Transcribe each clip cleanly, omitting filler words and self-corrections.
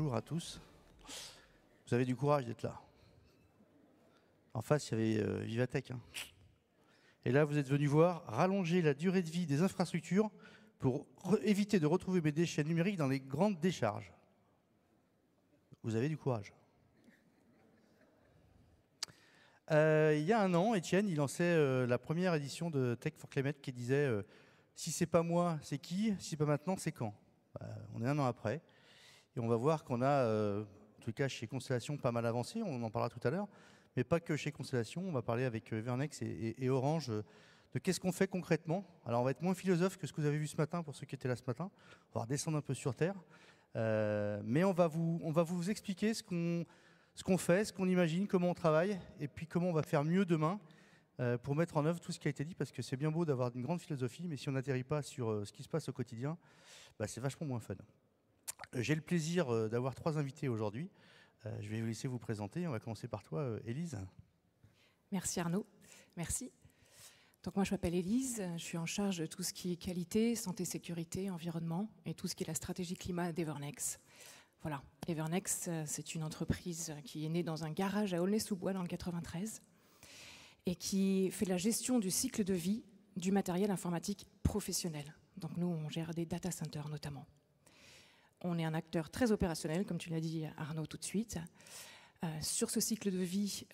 bonjour à tous. Vous avez du courage d'être là. En face, il y avait Vivatech. Hein. Et là, vous êtes venus voir rallonger la durée de vie des infrastructures pour éviter de retrouver mes déchets numériques dans les grandes décharges. Vous avez du courage. Il y a un an, Étienne, il lançait la première édition de Tech for Climate qui disait si c'est pas moi, c'est qui? Si c'est pas maintenant, c'est quand? On est un an après. Et on va voir qu'on a, en tout cas chez Constellation, pas mal avancé. On en parlera tout à l'heure. Mais pas que chez Constellation. On va parler avec Evernex et Orange de qu'est-ce qu'on fait concrètement. Alors on va être moins philosophe que ce que vous avez vu ce matin pour ceux qui étaient là ce matin. On va redescendre un peu sur Terre. Mais on va vous expliquer ce qu'on fait, ce qu'on imagine, comment on travaille, et puis comment on va faire mieux demain pour mettre en œuvre tout ce qui a été dit, parce que c'est bien beau d'avoir une grande philosophie, mais si on n'atterrit pas sur ce qui se passe au quotidien, c'est vachement moins fun. J'ai le plaisir d'avoir 3 invités aujourd'hui. Je vais vous laisser vous présenter. On va commencer par toi, Élise. Merci Arnaud, merci. Donc moi je m'appelle Élise, je suis en charge de tout ce qui est qualité, santé, sécurité, environnement et tout ce qui est la stratégie climat d'Evernex. Voilà, Evernex, c'est une entreprise qui est née dans un garage à Aulnay-sous-Bois dans le 93 et qui fait la gestion du cycle de vie du matériel informatique professionnel. Donc nous, on gère des data centers notamment. On est un acteur très opérationnel, comme tu l'as dit Arnaud tout de suite. Sur ce cycle de vie,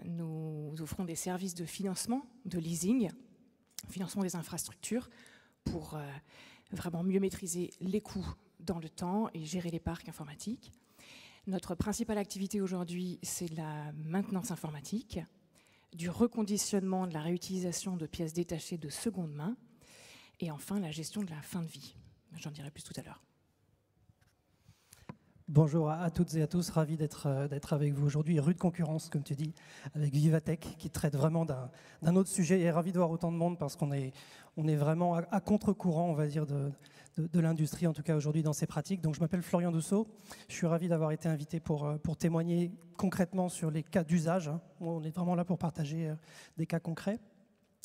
nous offrons des services de financement, de leasing, financement des infrastructures pour vraiment mieux maîtriser les coûts dans le temps et gérer les parcs informatiques. Notre principale activité aujourd'hui, c'est de la maintenance informatique, du reconditionnement, de la réutilisation de pièces détachées de seconde main et enfin la gestion de la fin de vie. J'en dirai plus tout à l'heure. Bonjour à toutes et à tous, ravi d'être avec vous aujourd'hui. Rude concurrence, comme tu dis, avec Vivatech, qui traite vraiment d'un autre sujet, et ravi de voir autant de monde parce qu'on est vraiment à contre-courant, on va dire, de l'industrie, en tout cas aujourd'hui dans ses pratiques. Donc je m'appelle Florian Dousseau, je suis ravi d'avoir été invité pour témoigner concrètement sur les cas d'usage. On est vraiment là pour partager des cas concrets.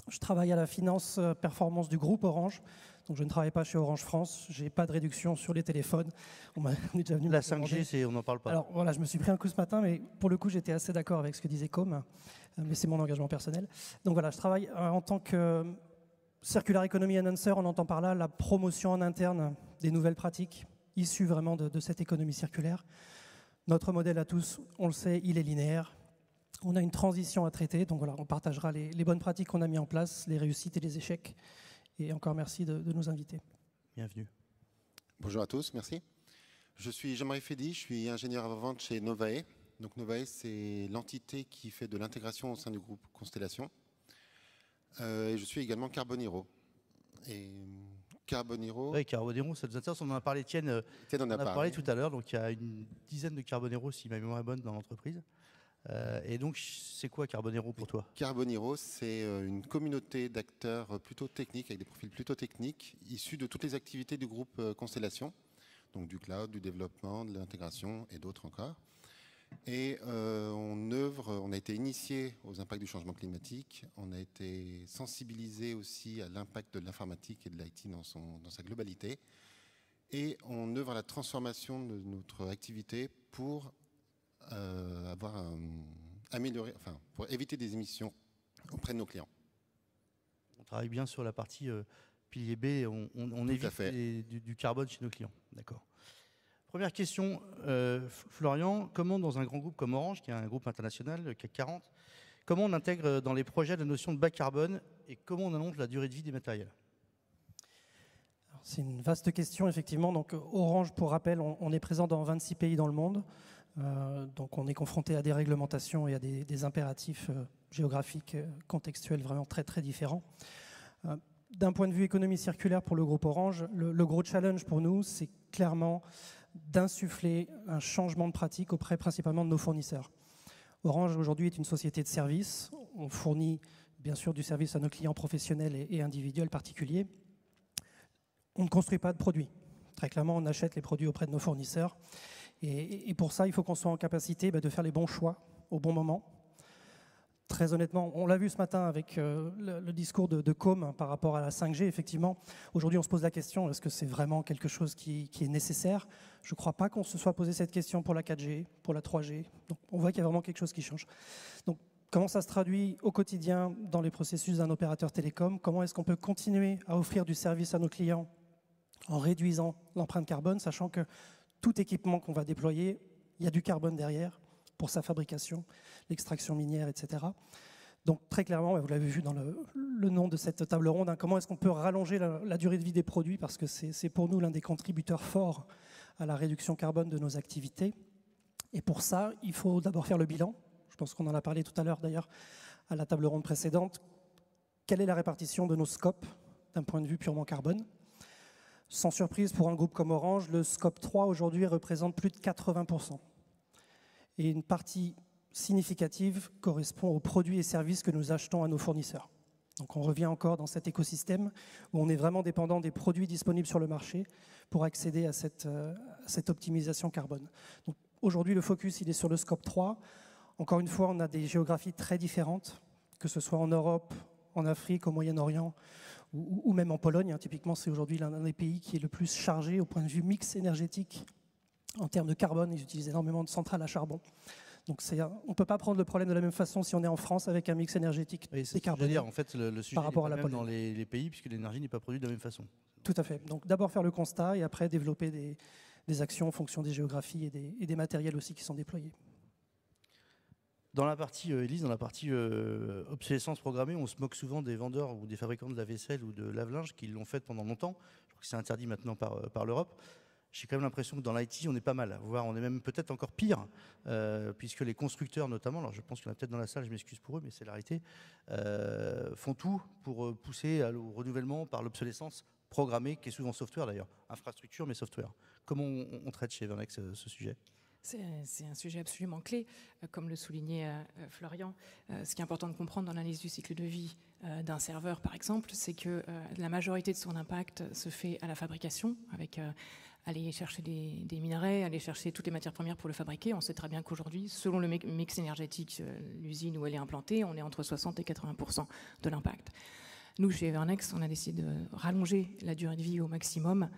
Je travaille à la finance performance du groupe Orange. Donc je ne travaille pas chez Orange France, je n'ai pas de réduction sur les téléphones. On est déjà venu la 5G, on n'en parle pas. Alors voilà, je me suis pris un coup ce matin, mais pour le coup, j'étais assez d'accord avec ce que disait Com, mais c'est mon engagement personnel. Donc voilà, je travaille en tant que Circular Economy Announcer. On entend par là la promotion en interne des nouvelles pratiques issues vraiment de cette économie circulaire. Notre modèle à tous, on le sait, il est linéaire. On a une transition à traiter, donc voilà, on partagera les bonnes pratiques qu'on a mis en place, les réussites et les échecs. Et encore merci de nous inviter. Bienvenue. Bonjour à tous, merci. Je suis Jean-Marie Fédy, je suis ingénieur avant-vente chez Novae. Donc Novae, c'est l'entité qui fait de l'intégration au sein du groupe Constellation. Et je suis également Carboniro. Et Carboniro... Oui, Carboniro, ça nous intéresse. On en a parlé, Étienne en a parlé tout à l'heure. Donc il y a une dizaine de Carboniro, si ma mémoire est bonne, dans l'entreprise. Et donc, c'est quoi Carboniro pour toi? Carboniro, c'est une communauté d'acteurs plutôt techniques, avec des profils plutôt techniques, issus de toutes les activités du groupe Constellation, donc du cloud, du développement, de l'intégration et d'autres encore. Et on a été initié aux impacts du changement climatique, on a été sensibilisé aussi à l'impact de l'informatique et de l'IT dans sa globalité, et on œuvre à la transformation de notre activité pour pour éviter des émissions auprès de nos clients. On travaille bien sur la partie pilier B, on évite du carbone chez nos clients. D'accord. Première question, Florian, comment dans un grand groupe comme Orange, qui est un groupe international, le CAC 40, comment on intègre dans les projets la notion de bas carbone et comment on allonge la durée de vie des matériels? C'est une vaste question, effectivement. Donc, Orange, pour rappel, on est présent dans 26 pays dans le monde. Donc on est confronté à des réglementations et à des impératifs géographiques, contextuels vraiment très très différents. D'un point de vue économie circulaire pour le groupe Orange, le gros challenge pour nous, c'est clairement d'insuffler un changement de pratique auprès principalement de nos fournisseurs. Orange aujourd'hui est une société de services. On fournit bien sûr du service à nos clients professionnels et individuels particuliers. On ne construit pas de produits. Très clairement, on achète les produits auprès de nos fournisseurs. Et pour ça, il faut qu'on soit en capacité de faire les bons choix au bon moment. Très honnêtement, on l'a vu ce matin avec le discours de Com par rapport à la 5G, effectivement. Aujourd'hui, on se pose la question, est-ce que c'est vraiment quelque chose qui est nécessaire? Je ne crois pas qu'on se soit posé cette question pour la 4G, pour la 3G. Donc, on voit qu'il y a vraiment quelque chose qui change. Donc, comment ça se traduit au quotidien dans les processus d'un opérateur télécom? Comment est-ce qu'on peut continuer à offrir du service à nos clients en réduisant l'empreinte carbone, sachant que tout équipement qu'on va déployer, il y a du carbone derrière pour sa fabrication, l'extraction minière, etc. Donc très clairement, vous l'avez vu dans le nom de cette table ronde, hein, comment est-ce qu'on peut rallonger la durée de vie des produits, parce que c'est pour nous l'un des contributeurs forts à la réduction carbone de nos activités. Et pour ça, il faut d'abord faire le bilan. Je pense qu'on en a parlé tout à l'heure d'ailleurs à la table ronde précédente. Quelle est la répartition de nos scopes d'un point de vue purement carbone? Sans surprise, pour un groupe comme Orange, le scope 3 aujourd'hui représente plus de 80%. Et une partie significative correspond aux produits et services que nous achetons à nos fournisseurs. Donc on revient encore dans cet écosystème où on est vraiment dépendant des produits disponibles sur le marché pour accéder à cette optimisation carbone. Donc aujourd'hui, le focus il est sur le scope 3. Encore une fois, on a des géographies très différentes, que ce soit en Europe, en Afrique, au Moyen-Orient ou même en Pologne. Hein. Typiquement, c'est aujourd'hui l'un des pays qui est le plus chargé au point de vue mix énergétique. En termes de carbone, ils utilisent énormément de centrales à charbon. Donc on ne peut pas prendre le problème de la même façon si on est en France avec un mix énergétique décarboné. En fait, le sujet par rapport à la même dans les pays, puisque l'énergie n'est pas produite de la même façon. Tout à fait. Donc d'abord faire le constat et après développer des actions en fonction des géographies et des matériels aussi qui sont déployés. Dans la partie, Élise, dans la partie obsolescence programmée, on se moque souvent des vendeurs ou des fabricants de la vaisselle ou de lave-linge qui l'ont fait pendant longtemps. Je crois que c'est interdit maintenant par l'Europe. J'ai quand même l'impression que dans l'IT, on est pas mal, voire on est même peut-être encore pire, puisque les constructeurs notamment, alors je pense qu'il y en a peut-être dans la salle, je m'excuse pour eux, mais c'est la réalité, font tout pour pousser au renouvellement par l'obsolescence programmée, qui est souvent software d'ailleurs, infrastructure mais software. Comment on traite chez Evernex ce sujet ? C'est un sujet absolument clé, comme le soulignait Florian. Ce qui est important de comprendre dans l'analyse du cycle de vie d'un serveur, par exemple, c'est que la majorité de son impact se fait à la fabrication, avec aller chercher des minerais, aller chercher toutes les matières premières pour le fabriquer. On sait très bien qu'aujourd'hui, selon le mix énergétique, l'usine où elle est implantée, on est entre 60 et 80% de l'impact. Nous, chez Evernex, on a décidé de rallonger la durée de vie au maximum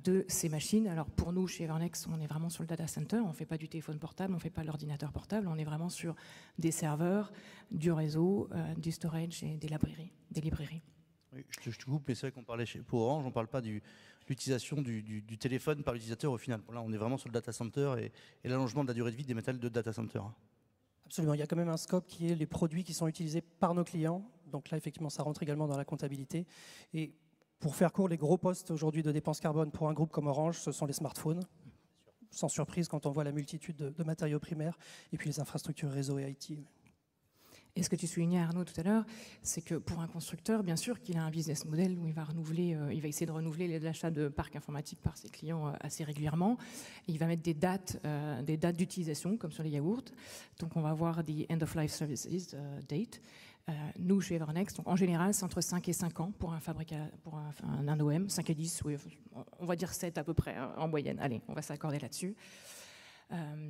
de ces machines. Alors pour nous, chez Evernex, on est vraiment sur le data center, on ne fait pas du téléphone portable, on ne fait pas de l'ordinateur portable, on est vraiment sur des serveurs, du réseau, du storage et des librairies. Oui, je te coupe, mais c'est vrai qu'on parlait pour Orange, on ne parle pas de l'utilisation du téléphone par l'utilisateur au final. Là, on est vraiment sur le data center et l'allongement de la durée de vie des matériels de data center. Absolument, il y a quand même un scope qui est les produits qui sont utilisés par nos clients. Donc là, effectivement, ça rentre également dans la comptabilité. Et pour faire court, les gros postes aujourd'hui de dépenses carbone pour un groupe comme Orange, ce sont les smartphones. Sans surprise quand on voit la multitude de matériaux primaires et puis les infrastructures réseau et IT. Et ce que tu soulignais, Arnaud, tout à l'heure, c'est que pour un constructeur, bien sûr qu'il a un business model où il va essayer de renouveler l'achat de parcs informatiques par ses clients assez régulièrement. Et il va mettre des dates d'utilisation, comme sur les yaourts. Donc on va avoir des end-of-life services date. Nous, chez Evernex, donc en général, c'est entre 5 et 5 ans pour un OM, 5 et 10, oui, on va dire 7 à peu près en moyenne. Allez, on va s'accorder là-dessus.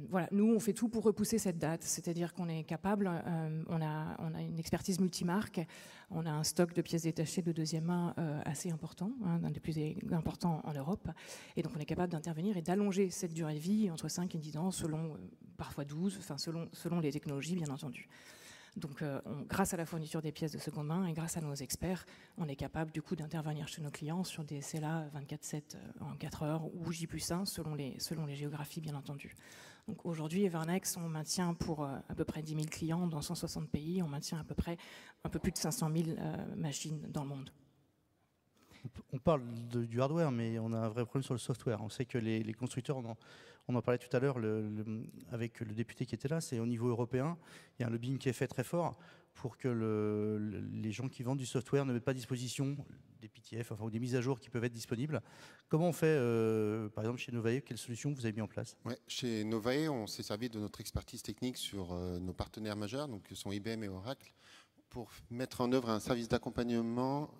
Voilà, nous, on fait tout pour repousser cette date, c'est-à-dire qu'on est capable, on a une expertise multimarque, on a un stock de pièces détachées de deuxième main assez important, l'un des plus importants en Europe, et donc on est capable d'intervenir et d'allonger cette durée de vie entre 5 et 10 ans, selon parfois 12, enfin selon les technologies, bien entendu. Donc, grâce à la fourniture des pièces de seconde main et grâce à nos experts, on est capable du coup d'intervenir chez nos clients sur des CELA 24/7 en 4 heures ou J+1 selon les géographies, bien entendu. Donc aujourd'hui, Evernex, on maintient pour à peu près 10 000 clients dans 160 pays, on maintient à peu près un peu plus de 500 000 machines dans le monde. On parle du hardware, mais on a un vrai problème sur le software. On sait que les constructeurs, on en parlait tout à l'heure avec le député qui était là, c'est au niveau européen, il y a un lobbying qui est fait très fort pour que les gens qui vendent du software ne mettent pas à disposition des PTF, ou des mises à jour qui peuvent être disponibles. Comment on fait, par exemple, chez Novae, quelle solution vous avez mis en place ? Ouais, chez Novae, on s'est servi de notre expertise technique sur nos partenaires majeurs, donc qui sont IBM et Oracle, pour mettre en œuvre un service d'accompagnement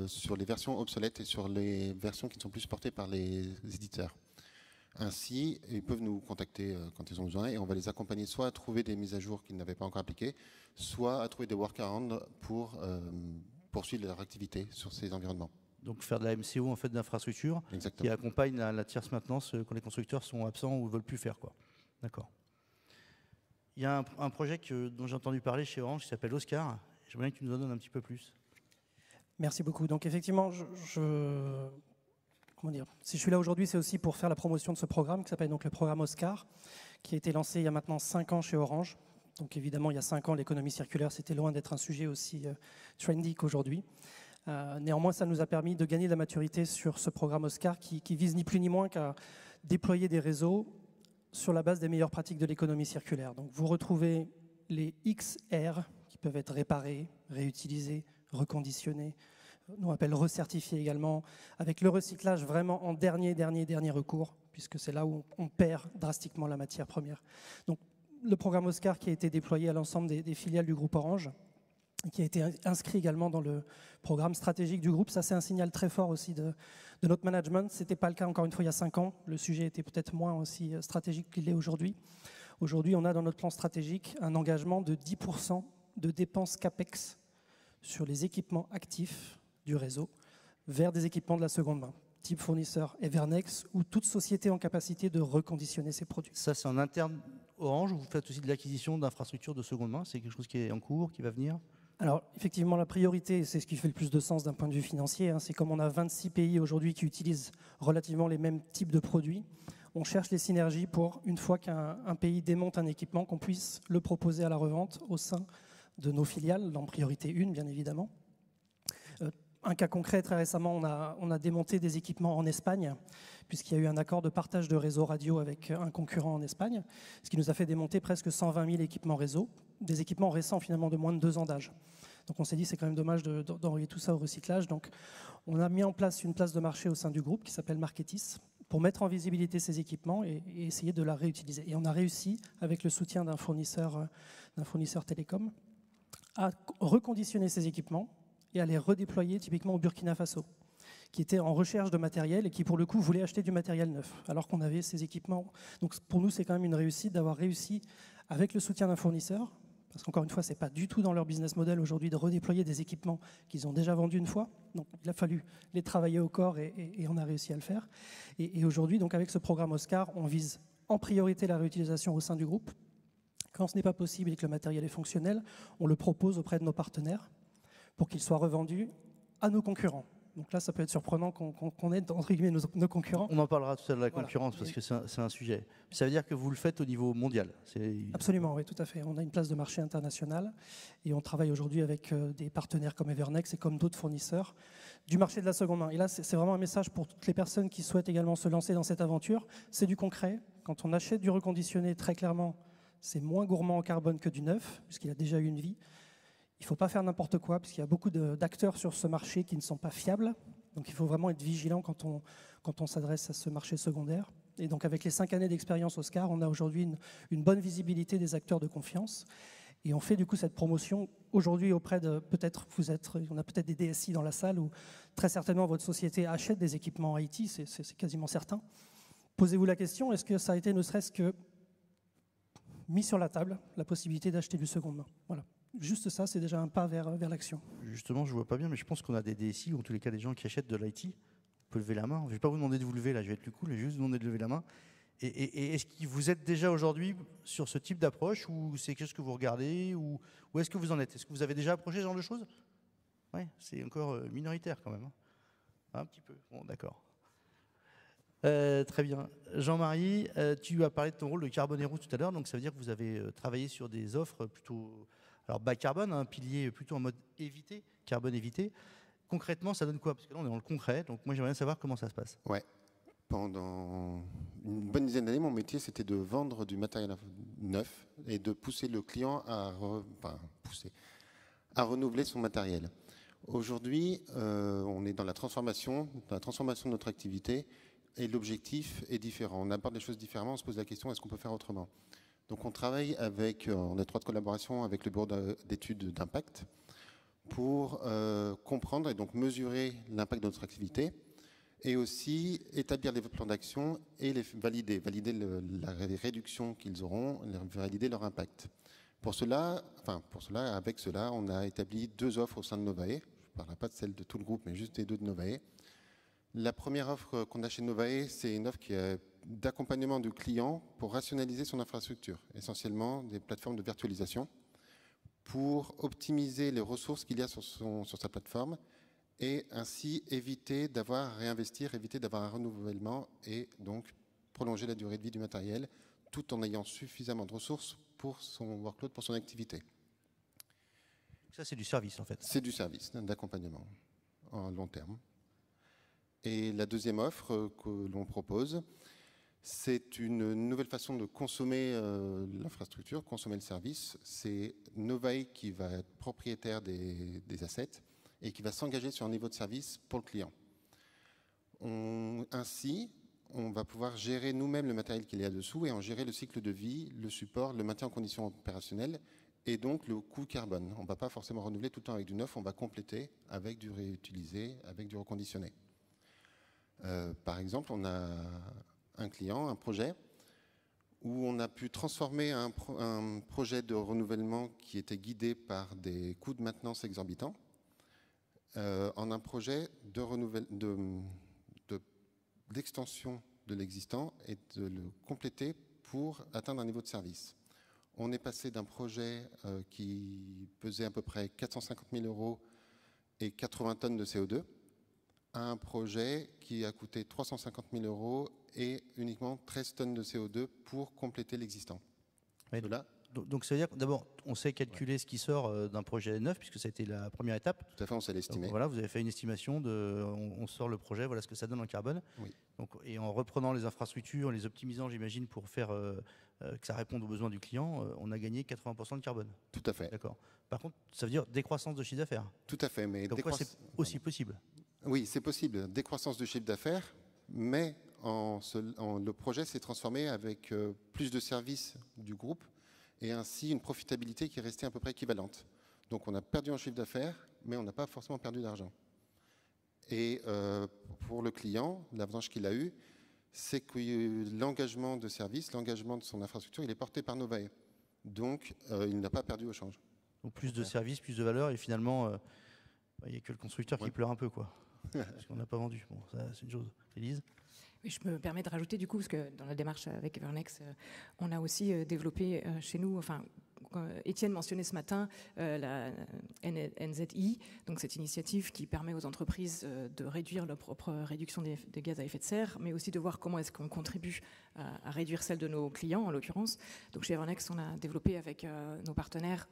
sur les versions obsolètes et sur les versions qui ne sont plus supportées par les éditeurs. Ainsi, ils peuvent nous contacter quand ils ont besoin et on va les accompagner soit à trouver des mises à jour qu'ils n'avaient pas encore appliquées, soit à trouver des workarounds pour poursuivre leur activité sur ces environnements. Donc faire de la MCO en fait d'infrastructure qui accompagne la tierce maintenance quand les constructeurs sont absents ou ne veulent plus faire, quoi. D'accord. Il y a un projet dont j'ai entendu parler chez Orange qui s'appelle Oscar. J'aimerais que tu nous en donnes un petit peu plus. Merci beaucoup. Donc effectivement, comment dire, si je suis là aujourd'hui, c'est aussi pour faire la promotion de ce programme qui s'appelle donc le programme Oscar, qui a été lancé il y a maintenant 5 ans chez Orange. Donc évidemment, il y a 5 ans, l'économie circulaire, c'était loin d'être un sujet aussi trendy qu'aujourd'hui. Néanmoins, ça nous a permis de gagner de la maturité sur ce programme Oscar qui vise ni plus ni moins qu'à déployer des réseaux sur la base des meilleures pratiques de l'économie circulaire. Donc vous retrouvez les XR qui peuvent être réparés, réutilisés, reconditionnés, nous on appelle recertifiés également, avec le recyclage vraiment en dernier recours, puisque c'est là où on perd drastiquement la matière première. Donc le programme Oscar qui a été déployé à l'ensemble des filiales du groupe Orange, qui a été inscrit également dans le programme stratégique du groupe. Ça, c'est un signal très fort aussi de notre management. Ce n'était pas le cas, encore une fois, il y a 5 ans. Le sujet était peut-être moins aussi stratégique qu'il l'est aujourd'hui. Aujourd'hui, on a dans notre plan stratégique un engagement de 10% de dépenses CAPEX sur les équipements actifs du réseau vers des équipements de la seconde main, type fournisseur Evernex ou toute société en capacité de reconditionner ses produits. Ça, c'est en interne Orange ou vous faites aussi de l'acquisition d'infrastructures de seconde main? C'est quelque chose qui est en cours, qui va venir? Alors, effectivement, la priorité, c'est ce qui fait le plus de sens d'un point de vue financier. C'est comme on a 26 pays aujourd'hui qui utilisent relativement les mêmes types de produits. On cherche les synergies pour, une fois qu'un pays démonte un équipement, qu'on puisse le proposer à la revente au sein de nos filiales, dans priorité 1, bien évidemment. Un cas concret, très récemment, on a démonté des équipements en Espagne, puisqu'il y a eu un accord de partage de réseau radio avec un concurrent en Espagne, ce qui nous a fait démonter presque 120 000 équipements réseau, des équipements récents finalement de moins de 2 ans d'âge. Donc on s'est dit c'est quand même dommage d'envoyer tout ça au recyclage. Donc on a mis en place une place de marché au sein du groupe qui s'appelle Marketis pour mettre en visibilité ces équipements et essayer de la réutiliser. Et on a réussi, avec le soutien d'un fournisseur télécom, à reconditionner ces équipements et à les redéployer typiquement au Burkina Faso, qui était en recherche de matériel et qui pour le coup voulait acheter du matériel neuf, alors qu'on avait ces équipements. Donc pour nous, c'est quand même une réussite d'avoir réussi, avec le soutien d'un fournisseur, parce qu'encore une fois, ce n'est pas du tout dans leur business model aujourd'hui de redéployer des équipements qu'ils ont déjà vendus une fois. Donc il a fallu les travailler au corps et on a réussi à le faire. Et aujourd'hui, donc avec ce programme Oscar, on vise en priorité la réutilisation au sein du groupe. Quand ce n'est pas possible et que le matériel est fonctionnel, on le propose auprès de nos partenaires pour qu'il soit revendu à nos concurrents. Donc là, ça peut être surprenant qu'on ait, entre guillemets, nos concurrents. On en parlera tout à l'heure de la concurrence, parce que c'est un sujet. Ça veut dire que vous le faites au niveau mondial? Absolument, oui, tout à fait. On a une place de marché internationale et on travaille aujourd'hui avec des partenaires comme Evernex et comme d'autres fournisseurs du marché de la seconde main. Et là, c'est vraiment un message pour toutes les personnes qui souhaitent également se lancer dans cette aventure. C'est du concret. Quand on achète du reconditionné, très clairement, c'est moins gourmand en carbone que du neuf, puisqu'il a déjà eu une vie. Il ne faut pas faire n'importe quoi, puisqu'il y a beaucoup d'acteurs sur ce marché qui ne sont pas fiables. Donc il faut vraiment être vigilant quand on s'adresse à ce marché secondaire. Et donc avec les 5 années d'expérience Oscar, on a aujourd'hui une bonne visibilité des acteurs de confiance. Et on fait du coup cette promotion aujourd'hui auprès de, on a peut-être des DSI dans la salle, où très certainement votre société achète des équipements IT, c'est quasiment certain. Posez-vous la question, est-ce que ça a été ne serait-ce que mis sur la table, la possibilité d'acheter du seconde main? Voilà. Juste ça, c'est déjà un pas vers l'action. Justement, je ne vois pas bien, mais je pense qu'on a des DSI, ou en tous les cas des gens qui achètent de l'IT. On peut lever la main. Je ne vais pas vous demander de vous lever, là, je vais être plus cool, je vais juste vous demander de lever la main. Et est-ce que vous êtes déjà aujourd'hui sur ce type d'approche, ou c'est quelque chose que vous regardez, ou est-ce que vous en êtes? Est-ce que vous avez déjà approché ce genre de choses? Oui, c'est encore minoritaire quand même. Un petit peu, bon d'accord. Très bien. Jean-Marie, tu as parlé de ton rôle de Carbonero tout à l'heure, donc ça veut dire que vous avez travaillé sur des offres plutôt... Alors bas carbone, un pilier plutôt en mode évité, carbone évité. Concrètement, ça donne quoi? Parce que là, on est dans le concret, donc moi j'aimerais bien savoir comment ça se passe. Ouais. Pendant une bonne dizaine d'années, mon métier, c'était de vendre du matériel neuf et de pousser le client à renouveler son matériel. Aujourd'hui, on est dans la transformation de notre activité et l'objectif est différent. On aborde les choses différemment, on se pose la question, est-ce qu'on peut faire autrement? Donc on travaille en étroite collaboration avec le bureau d'études d'impact pour comprendre et donc mesurer l'impact de notre activité et aussi établir les plans d'action et les valider les réductions qu'ils auront, valider leur impact. Avec cela, on a établi 2 offres au sein de Novae. Je ne parlerai pas de celle de tout le groupe, mais juste des 2 de Novae. La première offre qu'on a chez Novae, c'est une offre qui est d'accompagnement du client pour rationaliser son infrastructure, essentiellement des plateformes de virtualisation, pour optimiser les ressources qu'il y a sur sa plateforme et ainsi éviter d'avoir à réinvestir, éviter d'avoir un renouvellement et donc prolonger la durée de vie du matériel tout en ayant suffisamment de ressources pour son workload, pour son activité. Ça, c'est du service, en fait. C'est du service, d'accompagnement en long terme. Et la deuxième offre que l'on propose, c'est une nouvelle façon de consommer l'infrastructure, consommer le service. C'est Novae qui va être propriétaire des assets et qui va s'engager sur un niveau de service pour le client. Ainsi, on va pouvoir gérer nous-mêmes le matériel qu'il y a dessous et en gérer le cycle de vie, le support, le maintien en conditions opérationnelles et donc le coût carbone. On ne va pas forcément renouveler tout le temps avec du neuf, on va compléter avec du réutilisé, avec du reconditionné. Par exemple, on a un client, un projet, où on a pu transformer un projet de renouvellement qui était guidé par des coûts de maintenance exorbitants en un projet d'extension de l'existant et de le compléter pour atteindre un niveau de service. On est passé d'un projet qui pesait à peu près 450 000 € et 80 tonnes de CO2 à un projet qui a coûté 350 000 € et uniquement 13 tonnes de CO2 pour compléter l'existant. Ouais, donc ça veut dire que d'abord, on sait calculer ce qui sort d'un projet neuf, puisque ça a été la première étape. Tout à fait, on sait l'estimer. Voilà, vous avez fait une estimation, on sort le projet, voilà ce que ça donne en carbone. Oui. Donc, et en reprenant les infrastructures, en les optimisant, j'imagine, pour faire que ça réponde aux besoins du client, on a gagné 80% de carbone. Tout à fait. D'accord. Par contre, ça veut dire décroissance de chiffre d'affaires. Tout à fait. Mais donc c'est aussi possible. Oui, c'est possible. Décroissance de chiffre d'affaires, mais le projet s'est transformé avec plus de services du groupe et ainsi une profitabilité qui est restée à peu près équivalente. Donc on a perdu en chiffre d'affaires, mais on n'a pas forcément perdu d'argent. Et pour le client, l'avantage qu'il a eu, c'est que l'engagement de service, l'engagement de son infrastructure, il est porté par Novae. Donc il n'a pas perdu au change. Donc plus de services, plus de valeur, et finalement, il n'y a que le constructeur qui pleure un peu, quoi. Parce qu'on n'a pas vendu. Bon, ça, c'est une chose. Élise ? Oui, je me permets de rajouter du coup, parce que dans la démarche avec Evernex, on a aussi développé chez nous, Étienne mentionnait ce matin la NZI, donc cette initiative qui permet aux entreprises de réduire leur propre réduction des gaz à effet de serre, mais aussi de voir comment est-ce qu'on contribue à réduire celle de nos clients, en l'occurrence. Donc chez Evernex, on a développé avec nos partenaires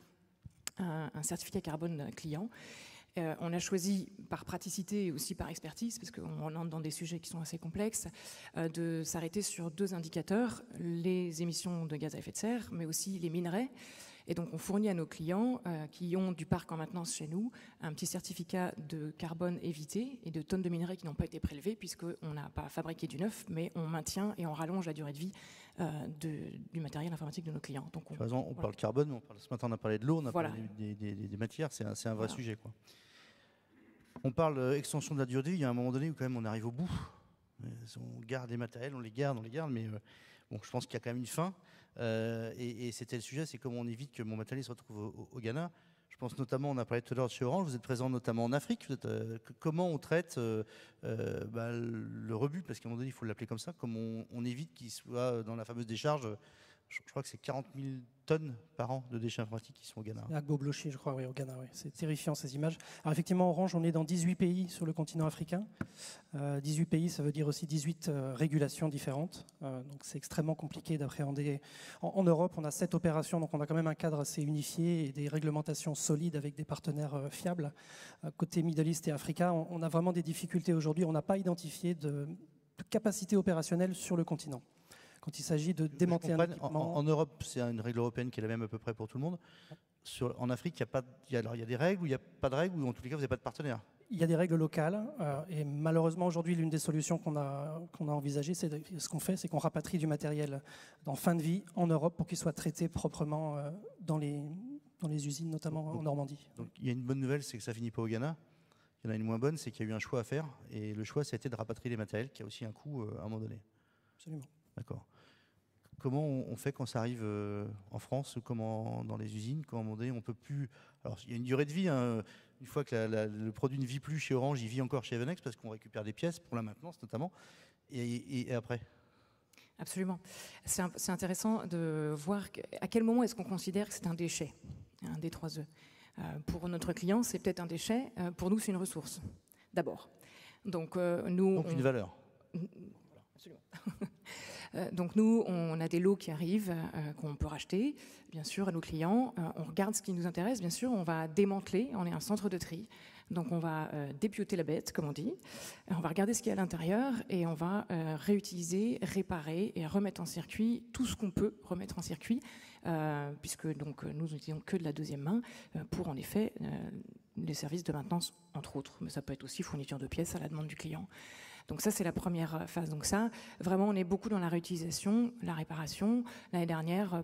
un certificat carbone client. On a choisi par praticité et aussi par expertise, parce qu'on entre dans des sujets qui sont assez complexes, de s'arrêter sur 2 indicateurs, les émissions de gaz à effet de serre, mais aussi les minerais. Et donc on fournit à nos clients qui ont du parc en maintenance chez nous un petit certificat de carbone évité et de tonnes de minerais qui n'ont pas été prélevés, puisqu'on n'a pas fabriqué du neuf, mais on maintient et on rallonge la durée de vie du matériel informatique de nos clients. Donc par exemple, on parle carbone, ce matin on a parlé de l'eau, on a parlé des matières, c'est un vrai sujet, quoi. On parle extension de la durée de vie, il y a un moment donné où quand même on arrive au bout. On garde les matériels, on les garde, mais bon, je pense qu'il y a quand même une fin. Et c'était le sujet, c'est comment on évite que mon matériel se retrouve au Ghana. Je pense notamment, on a parlé tout à l'heure de chez Orange, vous êtes présent notamment en Afrique. Comment on traite le rebut, parce qu'à un moment donné, il faut l'appeler comme ça, comment on évite qu'il soit dans la fameuse décharge. Je crois que c'est 40 000 tonnes par an de déchets informatiques qui sont au Ghana. Agbo-Bloché, je crois, oui, au Ghana. Oui. C'est terrifiant, ces images. Alors effectivement, Orange, on est dans 18 pays sur le continent africain. 18 pays, ça veut dire aussi 18 régulations différentes. Donc c'est extrêmement compliqué d'appréhender. En Europe, on a 7 opérations, donc on a quand même un cadre assez unifié et des réglementations solides avec des partenaires fiables. Côté Middle East et Africa, on a vraiment des difficultés aujourd'hui. On n'a pas identifié de capacité opérationnelle sur le continent. Quand il s'agit de démanteler un équipement... En Europe, c'est une règle européenne qui est la même à peu près pour tout le monde. En Afrique, il y a des règles ou il n'y a pas de règles, ou en tous les cas, vous n'avez pas de partenaire? Il y a des règles locales et malheureusement, aujourd'hui, l'une des solutions qu'on a envisagées, ce qu'on fait, c'est qu'on rapatrie du matériel en fin de vie en Europe pour qu'il soit traité proprement dans les usines, notamment en Normandie. Donc il y a une bonne nouvelle, c'est que ça ne finit pas au Ghana. Il y en a une moins bonne, c'est qu'il y a eu un choix à faire. Et le choix, ça a été de rapatrier les matériels, qui a aussi un coût à un moment donné. Absolument. D'accord. Comment on fait quand ça arrive en France, comment dans les usines, quand à un moment donné, on peut plus... Alors, il y a une durée de vie. Hein. Une fois que le produit ne vit plus chez Orange, il vit encore chez Evenex parce qu'on récupère des pièces pour la maintenance notamment. Et après? Absolument. C'est intéressant de voir à quel moment est-ce qu'on considère que c'est un déchet, un D3E. Pour notre client, c'est peut-être un déchet. Pour nous, c'est une ressource, d'abord. Donc, Donc une valeur. Absolument. Donc nous, on a des lots qui arrivent, qu'on peut racheter, bien sûr, à nos clients. On regarde ce qui nous intéresse, bien sûr. On va démanteler, on est un centre de tri. Donc on va dépioter la bête, comme on dit. On va regarder ce qu'il y a à l'intérieur et on va réutiliser, réparer et remettre en circuit tout ce qu'on peut remettre en circuit, puisque donc, nous n'utilisons que de la deuxième main pour, en effet, les services de maintenance, entre autres. Mais ça peut être aussi fourniture de pièces à la demande du client. Donc ça, c'est la première phase. Donc ça, vraiment, on est beaucoup dans la réutilisation, la réparation. L'année dernière,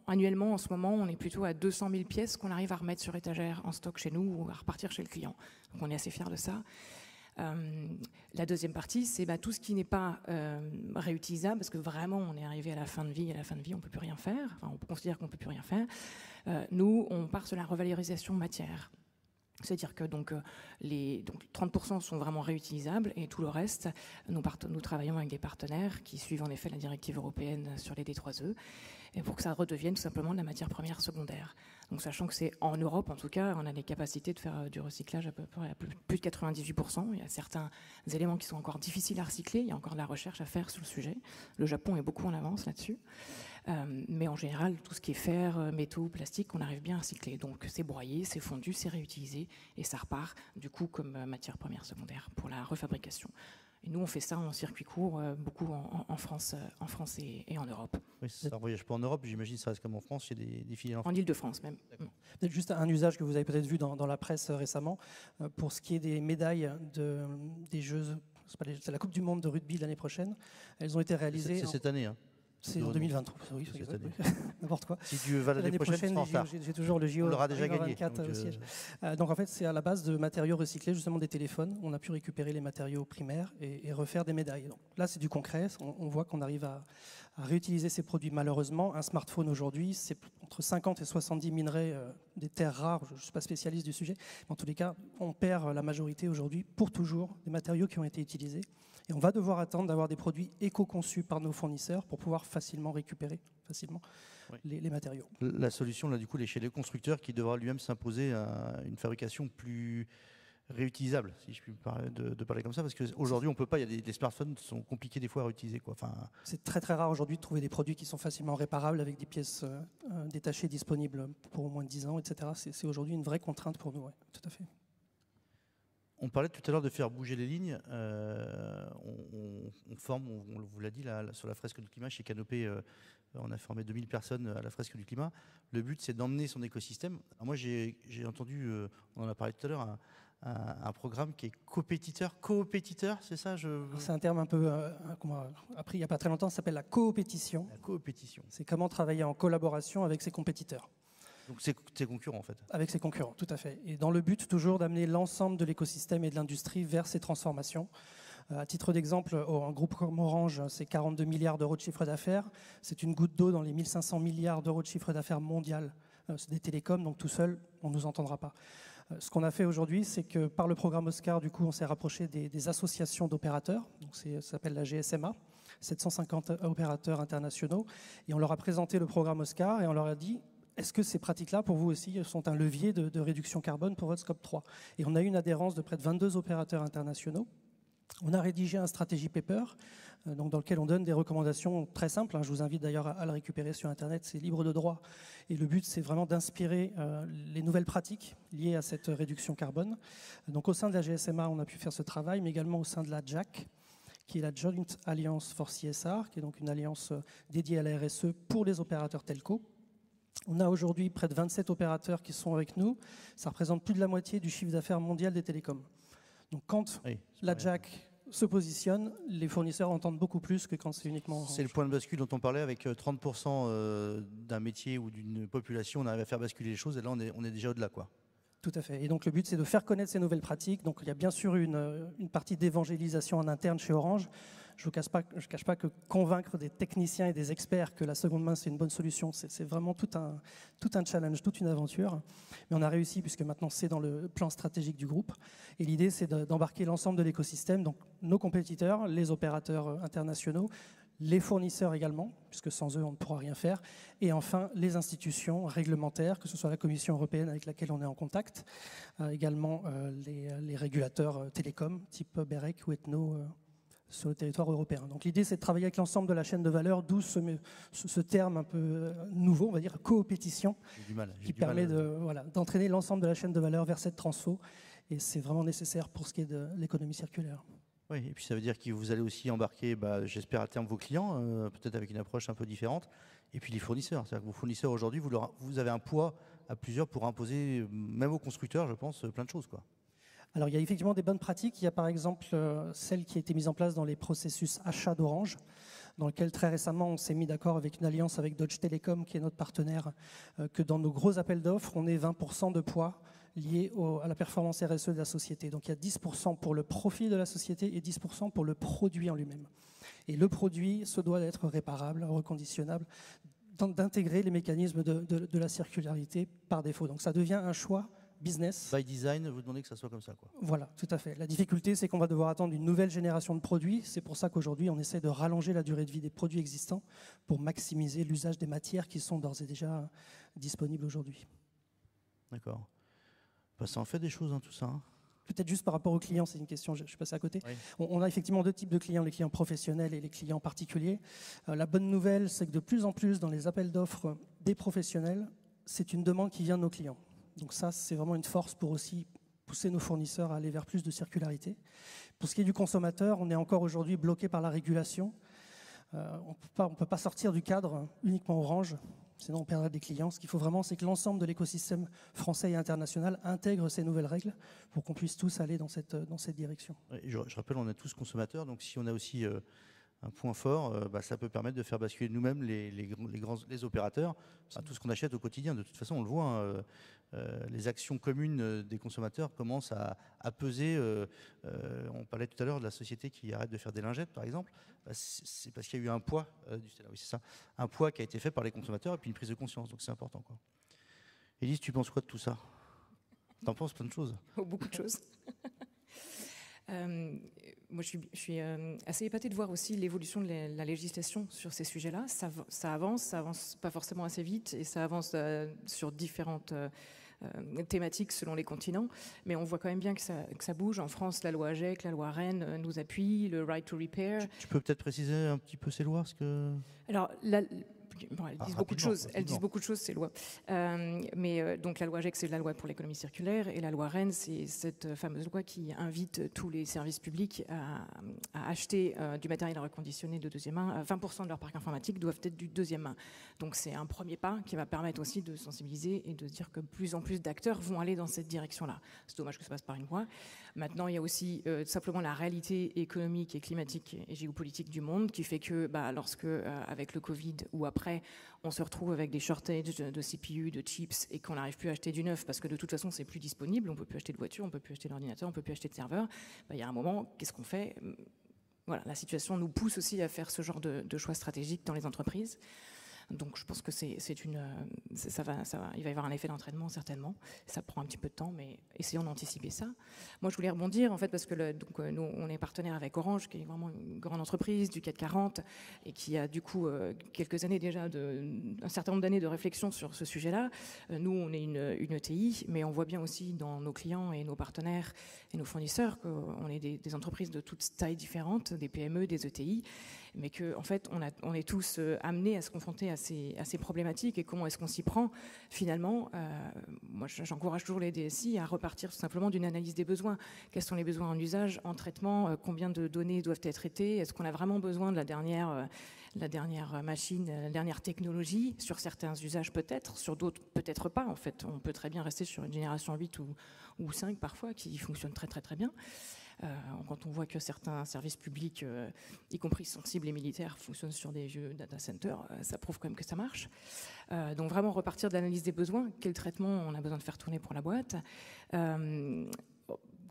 annuellement, en ce moment, on est plutôt à 200 000 pièces qu'on arrive à remettre sur étagère en stock chez nous ou à repartir chez le client. Donc on est assez fiers de ça. La deuxième partie, c'est tout ce qui n'est pas réutilisable, parce que vraiment, on est arrivé à la fin de vie, et à la fin de vie, on ne peut plus rien faire. Enfin, on considère qu'on ne peut plus rien faire. Nous, on part sur la revalorisation matière. C'est-à-dire que donc 30% sont vraiment réutilisables et tout le reste, nous travaillons avec des partenaires qui suivent en effet la directive européenne sur les D3E et pour que ça redevienne tout simplement de la matière première secondaire. Donc sachant que c'est en Europe, en tout cas, on a les capacités de faire du recyclage à peu près à plus de 98%. Il y a certains éléments qui sont encore difficiles à recycler, il y a encore de la recherche à faire sur le sujet. Le Japon est beaucoup en avance là-dessus. Mais en général, tout ce qui est fer, métaux, plastique, on arrive bien à recycler. Donc c'est broyé, c'est fondu, c'est réutilisé et ça repart du coup comme matière première secondaire pour la refabrication. Et nous, on fait ça en circuit court, beaucoup en France et en Europe. Oui, ça ne voyage pas en Europe, j'imagine ça reste comme en France, il y a des filiales en Île-de-France même. Peut-être juste un usage que vous avez peut-être vu dans la presse récemment, pour ce qui est des médailles des Jeux, c'est la Coupe du Monde de rugby l'année prochaine. Elles ont été réalisées... C'est cette année, hein. C'est en 2023, oui, n'importe quoi. Si tu vas l'année prochaine, j'ai toujours le JO. On l'aura déjà gagné. 24 au siège. Donc en fait, c'est à la base de matériaux recyclés, justement des téléphones. On a pu récupérer les matériaux primaires et refaire des médailles. Donc là, c'est du concret. On voit qu'on arrive à réutiliser ces produits. Malheureusement, un smartphone aujourd'hui, c'est entre 50 et 70 minerais des terres rares. Je ne suis pas spécialiste du sujet. Mais en tous les cas, on perd la majorité aujourd'hui pour toujours des matériaux qui ont été utilisés. Et on va devoir attendre d'avoir des produits éco-conçus par nos fournisseurs pour pouvoir facilement récupérer les matériaux. La solution, là, du coup, est chez les constructeurs qui devra lui-même s'imposer à une fabrication plus réutilisable, si je puis me permettre de parler comme ça, parce qu'aujourd'hui, on ne peut pas, les smartphones sont compliqués des fois à réutiliser. C'est très très rare aujourd'hui de trouver des produits qui sont facilement réparables avec des pièces détachées disponibles pour au moins 10 ans, etc. C'est aujourd'hui une vraie contrainte pour nous, ouais, tout à fait. On parlait tout à l'heure de faire bouger les lignes. On forme, on vous l'a dit, là, sur la fresque du climat, chez Canopé, on a formé 2000 personnes à la fresque du climat. Le but, c'est d'emmener son écosystème. Alors moi, j'ai entendu, on en a parlé tout à l'heure, un programme qui est coopétiteur, c'est ça C'est un terme un peu qu'on a appris il n'y a pas très longtemps, ça s'appelle la coopétition. La coopétition. C'est comment travailler en collaboration avec ses compétiteurs. Donc c'est concurrent en fait. Avec ses concurrents, tout à fait. Et dans le but toujours d'amener l'ensemble de l'écosystème et de l'industrie vers ces transformations. À titre d'exemple, un groupe comme Orange, c'est 42 milliards d'euros de chiffre d'affaires. C'est une goutte d'eau dans les 1500 milliards d'euros de chiffre d'affaires mondial des télécoms. Donc tout seul, on ne nous entendra pas. Ce qu'on a fait aujourd'hui, c'est que par le programme Oscar, du coup, on s'est rapproché des associations d'opérateurs. Donc ça s'appelle la GSMA. 750 opérateurs internationaux. Et on leur a présenté le programme Oscar et on leur a dit... Est-ce que ces pratiques-là, pour vous aussi, sont un levier de réduction carbone pour votre scope 3 ? Et on a eu une adhérence de près de 22 opérateurs internationaux. On a rédigé un stratégie paper donc dans lequel on donne des recommandations très simples. Je vous invite d'ailleurs à le récupérer sur Internet, c'est libre de droit. Et le but, c'est vraiment d'inspirer les nouvelles pratiques liées à cette réduction carbone. Donc au sein de la GSMA, on a pu faire ce travail, mais également au sein de la JAC, qui est la Joint Alliance for CSR, qui est donc une alliance dédiée à la RSE pour les opérateurs telco. On a aujourd'hui près de 27 opérateurs qui sont avec nous. Ça représente plus de la moitié du chiffre d'affaires mondial des télécoms. Donc quand la JAC se positionne, les fournisseurs entendent beaucoup plus que quand c'est uniquement Orange. C'est le point de bascule dont on parlait, avec 30% d'un métier ou d'une population, on arrive à faire basculer les choses, et là on est déjà au-delà, quoi. Tout à fait. Et donc le but, c'est de faire connaître ces nouvelles pratiques. Donc il y a bien sûr une partie d'évangélisation en interne chez Orange. Je ne cache pas que convaincre des techniciens et des experts que la seconde main, c'est une bonne solution, c'est vraiment tout un challenge, toute une aventure. Mais on a réussi, puisque maintenant c'est dans le plan stratégique du groupe. Et l'idée, c'est d'embarquer l'ensemble de l'écosystème, donc nos compétiteurs, les opérateurs internationaux, les fournisseurs également, puisque sans eux, on ne pourra rien faire, et enfin les institutions réglementaires, que ce soit la Commission européenne avec laquelle on est en contact, également les régulateurs télécoms, type BEREC ou ETNO, sur le territoire européen. Donc l'idée, c'est de travailler avec l'ensemble de la chaîne de valeur, d'où ce terme un peu nouveau, on va dire coopétition, qui permet d'entraîner l'ensemble de la chaîne de valeur vers cette transfo, et c'est vraiment nécessaire pour ce qui est de l'économie circulaire. Oui, et puis ça veut dire que vous allez aussi embarquer, j'espère à terme, vos clients, peut-être avec une approche un peu différente, et puis les fournisseurs. C'est-à-dire que vos fournisseurs, aujourd'hui, vous avez un poids à plusieurs pour imposer, même aux constructeurs, je pense, plein de choses, quoi. Alors, il y a effectivement des bonnes pratiques. Il y a par exemple celle qui a été mise en place dans les processus achats d'Orange, dans lequel très récemment on s'est mis d'accord avec une alliance avec Deutsche Telekom, qui est notre partenaire, que dans nos gros appels d'offres, on ait 20% de poids lié à la performance RSE de la société. Donc il y a 10% pour le profit de la société et 10% pour le produit en lui-même. Et le produit se doit d'être réparable, reconditionnable, d'intégrer les mécanismes de la circularité par défaut. Donc ça devient un choix business. By design, vous demandez que ça soit comme ça, quoi. Voilà, tout à fait. La difficulté, c'est qu'on va devoir attendre une nouvelle génération de produits. C'est pour ça qu'aujourd'hui, on essaie de rallonger la durée de vie des produits existants pour maximiser l'usage des matières qui sont d'ores et déjà disponibles aujourd'hui. D'accord. Ça en fait des choses, hein, tout ça. Hein. Peut-être juste par rapport aux clients, c'est une question, je suis passé à côté. Oui. On a effectivement deux types de clients, les clients professionnels et les clients particuliers. La bonne nouvelle, c'est que de plus en plus, dans les appels d'offres des professionnels, c'est une demande qui vient de nos clients. Donc ça, c'est vraiment une force pour aussi pousser nos fournisseurs à aller vers plus de circularité. Pour ce qui est du consommateur, on est encore aujourd'hui bloqué par la régulation. On ne peut pas sortir du cadre uniquement Orange, sinon on perdrait des clients. Ce qu'il faut vraiment, c'est que l'ensemble de l'écosystème français et international intègre ces nouvelles règles pour qu'on puisse tous aller dans cette direction. Je rappelle, on est tous consommateurs, donc si on a aussi un point fort, ça peut permettre de faire basculer nous-mêmes les opérateurs, tout ce qu'on achète au quotidien. De toute façon, on le voit, les actions communes des consommateurs commencent à peser. On parlait tout à l'heure de la société qui arrête de faire des lingettes, par exemple. C'est parce qu'il y a eu un poids, un poids qui a été fait par les consommateurs et puis une prise de conscience. Donc c'est important, quoi. Élise, tu penses quoi de tout ça? T'en penses plein de choses? Beaucoup de choses. Moi, je suis assez épatée de voir aussi l'évolution de la législation sur ces sujets-là. Ça avance pas forcément assez vite et ça avance sur différentes thématiques selon les continents. Mais on voit quand même bien que ça bouge. En France, la loi AGEC, la loi Rennes nous appuient, le Right to Repair. Tu peux peut-être préciser un petit peu ces lois, Alors, elles disent beaucoup de choses. Elles disent beaucoup de choses, ces lois. Donc la loi AGEC, c'est la loi pour l'économie circulaire, et la loi Rennes, c'est cette fameuse loi qui invite tous les services publics à acheter du matériel reconditionné de deuxième main. 20% de leur parc informatique doivent être du deuxième main. Donc c'est un premier pas qui va permettre aussi de sensibiliser et de dire que plus en plus d'acteurs vont aller dans cette direction-là. C'est dommage que ça passe par une loi. Maintenant, il y a aussi simplement la réalité économique et climatique et géopolitique du monde qui fait que lorsque, avec le Covid ou après, on se retrouve avec des shortages de CPU, de chips, et qu'on n'arrive plus à acheter du neuf parce que de toute façon, c'est plus disponible. On ne peut plus acheter de voiture, on ne peut plus acheter d'ordinateur, on ne peut plus acheter de serveur. Il y a un moment, qu'est-ce qu'on fait? Voilà, la situation nous pousse aussi à faire ce genre de choix stratégiques dans les entreprises. Donc je pense que il va y avoir un effet d'entraînement certainement. Ça prend un petit peu de temps, mais essayons d'anticiper ça. Moi, je voulais rebondir en fait parce que nous, on est partenaire avec Orange, qui est vraiment une grande entreprise du CAC 40 et qui a du coup quelques années déjà, un certain nombre d'années de réflexion sur ce sujet-là. Nous, on est une ETI, mais on voit bien aussi dans nos clients et nos partenaires et nos fournisseurs qu'on est des entreprises de toutes tailles différentes, des PME, des ETI, mais qu'en fait, on est tous amenés à se confronter à ces problématiques et comment est-ce qu'on s'y prend finalement. Moi, j'encourage toujours les DSI à repartir tout simplement d'une analyse des besoins. Quels sont les besoins en usage, en traitement, combien de données doivent être traitées, est-ce qu'on a vraiment besoin de la dernière machine, la dernière technologie, sur certains usages peut-être, sur d'autres peut-être pas en fait. On peut très bien rester sur une génération 8 ou 5 parfois qui fonctionne très très très bien. Quand on voit que certains services publics, y compris sensibles et militaires, fonctionnent sur des vieux data centers, ça prouve quand même que ça marche. Donc vraiment repartir de l'analyse des besoins, quel traitement on a besoin de faire tourner pour la boîte.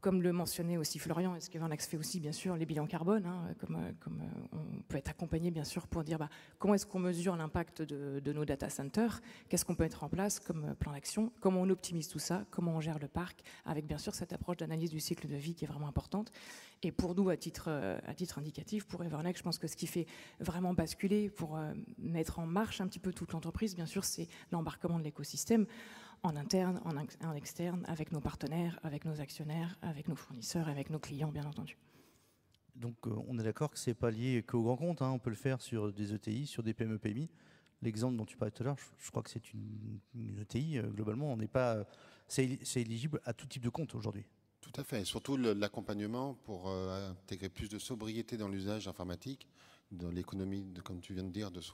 Comme le mentionnait aussi Florian, et ce qu'Evernex fait aussi, bien sûr, les bilans carbone, comme on peut être accompagné, bien sûr, pour dire comment est-ce qu'on mesure l'impact de nos data centers, qu'est-ce qu'on peut mettre en place comme plan d'action, comment on optimise tout ça, comment on gère le parc, avec bien sûr cette approche d'analyse du cycle de vie qui est vraiment importante. Et pour nous, à titre indicatif, pour Evernex, je pense que ce qui fait vraiment basculer pour mettre en marche un petit peu toute l'entreprise, bien sûr, c'est l'embarquement de l'écosystème, en interne, en externe, avec nos partenaires, avec nos actionnaires, avec nos fournisseurs, avec nos clients, bien entendu. Donc on est d'accord que ce n'est pas lié qu'aux grands comptes, hein. On peut le faire sur des ETI, sur des PME-PMI. L'exemple dont tu parlais tout à l'heure, je crois que c'est une ETI, globalement, on n'est pas, c'est éligible à tout type de compte aujourd'hui. Tout à fait, et surtout l'accompagnement pour intégrer plus de sobriété dans l'usage informatique, dans l'économie, comme tu viens de dire, de se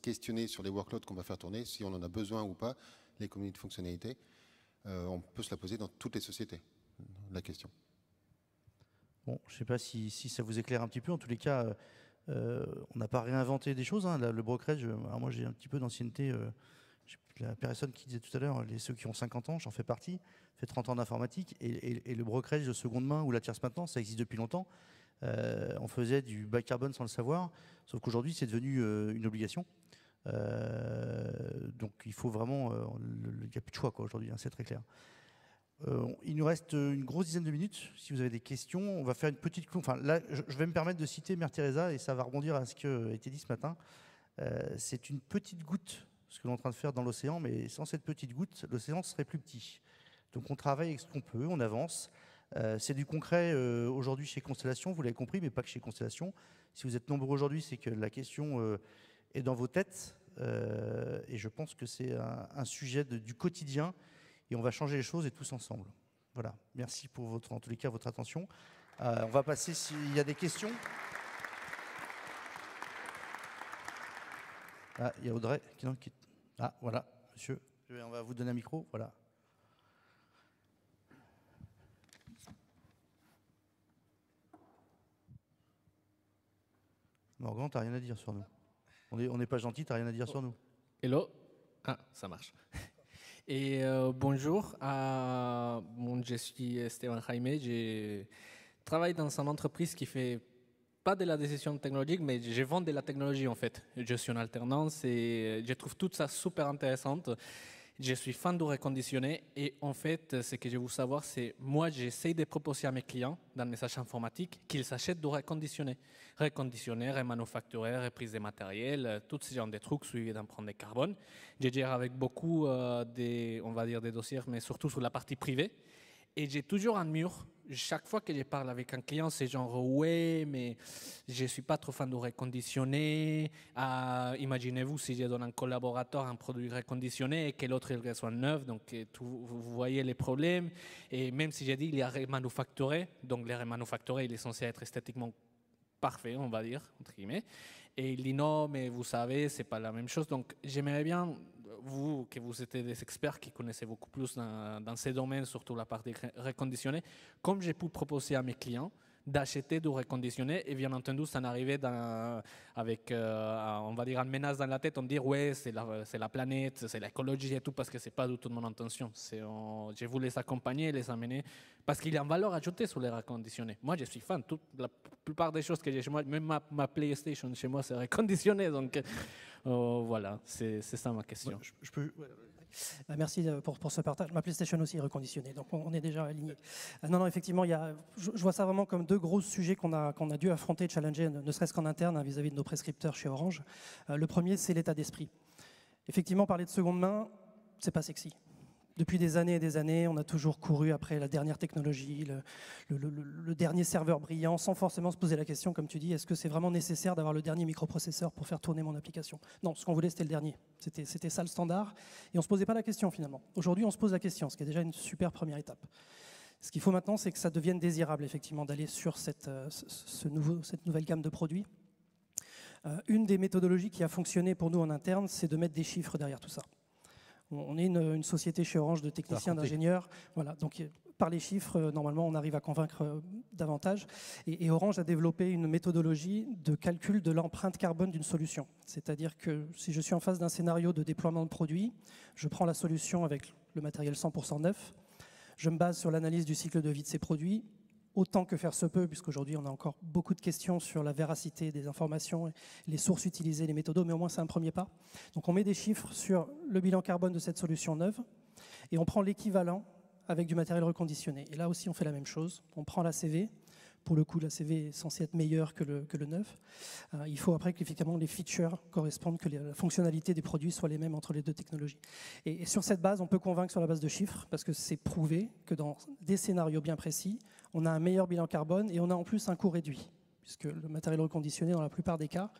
questionner sur les workloads qu'on va faire tourner, si on en a besoin ou pas, l'économie de fonctionnalité, on peut se la poser dans toutes les sociétés, la question. Bon, je ne sais pas si ça vous éclaire un petit peu. En tous les cas, on n'a pas réinventé des choses. Hein. Le brokerage, alors moi j'ai un petit peu d'ancienneté. La personne qui disait tout à l'heure, ceux qui ont 50 ans, j'en fais partie, fait 30 ans d'informatique. Et le brokerage de seconde main ou la tierce maintenance, ça existe depuis longtemps. On faisait du bas carbone sans le savoir, sauf qu'aujourd'hui c'est devenu une obligation. Donc il faut vraiment, il n'y a plus de choix aujourd'hui, hein, c'est très clair. Il nous reste une grosse dizaine de minutes. Si vous avez des questions, on va faire une petite. Enfin là, je vais me permettre de citer Mère Teresa et ça va rebondir à ce qui a été dit ce matin. C'est une petite goutte, ce que l'on est en train de faire dans l'océan, mais sans cette petite goutte, l'océan serait plus petit. Donc on travaille avec ce qu'on peut, on avance. C'est du concret aujourd'hui chez Constellation, vous l'avez compris, mais pas que chez Constellation. Si vous êtes nombreux aujourd'hui, c'est que la question est dans vos têtes. Et je pense que c'est un sujet du quotidien. Et on va changer les choses et tous ensemble. Voilà. Merci pour en tous les cas, votre attention. On va passer s'il y a des questions. Ah, il y a Audrey qui... Ah, voilà, monsieur. On va vous donner un micro. Voilà. Morgan, t'as rien à dire sur nous. On n'est pas gentil, t'as rien à dire sur nous. Hello. Ah, ça marche. Et bonjour, je suis Esteban Jaime, je travaille dans une entreprise qui fait pas de la décision technologique, mais je vends de la technologie en fait. Je suis en alternance et je trouve tout ça super intéressante. Je suis fan du reconditionné et en fait, ce que je veux savoir, c'est moi, j'essaie de proposer à mes clients dans le message informatique qu'ils s'achètent du reconditionné. Reconditionné, remanufacturé, reprise de matériel, tout ce genre de trucs suivis d'empreintes de carbone. Je gère avec beaucoup on va dire des dossiers, mais surtout sur la partie privée. Et j'ai toujours un mur. Chaque fois que je parle avec un client, c'est genre « ouais, mais je ne suis pas trop fan du reconditionné. Imaginez-vous si je donne à un collaborateur un produit reconditionné et que l'autre il reçoit neuf. » Donc vous voyez les problèmes. Et même si j'ai dit il y a remanufacturé, donc le remanufacturé il est censé être esthétiquement parfait, on va dire, entre guillemets. Et il dit non, mais vous savez, c'est pas la même chose. Donc j'aimerais bien, vous, que vous êtes des experts qui connaissez beaucoup plus dans ces domaines, surtout la partie reconditionnée, comme j'ai pu proposer à mes clients d'acheter du reconditionné et bien entendu, ça n'arrivait avec, on va dire, une menace dans la tête, on dit ouais, c'est la planète, c'est l'écologie et tout, parce que c'est pas du tout mon intention. Je voulais les accompagner, les amener, parce qu'il y a une valeur ajoutée sur les reconditionnés. Moi, je suis fan. La plupart des choses que j'ai chez moi, même ma PlayStation chez moi, c'est reconditionné. Donc voilà, c'est ça ma question. Je peux... Merci pour ce partage. Ma PlayStation aussi est reconditionnée, donc on est déjà alignés. Non, effectivement, je vois ça vraiment comme deux gros sujets qu'on a dû affronter, challenger, ne serait-ce qu'en interne, vis-à-vis de nos prescripteurs chez Orange. Le premier, c'est l'état d'esprit. Effectivement, parler de seconde main, c'est pas sexy. Depuis des années et des années, on a toujours couru après la dernière technologie, le dernier serveur brillant, sans forcément se poser la question, comme tu dis, est-ce que c'est vraiment nécessaire d'avoir le dernier microprocesseur pour faire tourner mon application? Non, ce qu'on voulait, c'était le dernier. C'était ça le standard. Et on ne se posait pas la question, finalement. Aujourd'hui, on se pose la question, ce qui est déjà une super première étape. Ce qu'il faut maintenant, c'est que ça devienne désirable, effectivement, d'aller sur cette nouvelle gamme de produits. Une des méthodologies qui a fonctionné pour nous en interne, c'est de mettre des chiffres derrière tout ça. On est une société chez Orange de techniciens, d'ingénieurs. Voilà, donc par les chiffres, normalement, on arrive à convaincre davantage. Et Orange a développé une méthodologie de calcul de l'empreinte carbone d'une solution. C'est-à-dire que si je suis en face d'un scénario de déploiement de produits, je prends la solution avec le matériel 100% neuf, je me base sur l'analyse du cycle de vie de ces produits, autant que faire se peut, puisqu'aujourd'hui on a encore beaucoup de questions sur la véracité des informations, les sources utilisées, les méthodos, mais au moins c'est un premier pas. Donc on met des chiffres sur le bilan carbone de cette solution neuve, et on prend l'équivalent avec du matériel reconditionné. Et là aussi, on fait la même chose. On prend la CV. Pour le coup, la CV est censée être meilleure que le neuf. Il faut après qu'effectivement les features correspondent, que la fonctionnalité des produits soit les mêmes entre les deux technologies. Et sur cette base, on peut convaincre sur la base de chiffres, parce que c'est prouvé que dans des scénarios bien précis, on a un meilleur bilan carbone et on a en plus un coût réduit, puisque le matériel reconditionné, dans la plupart des cas,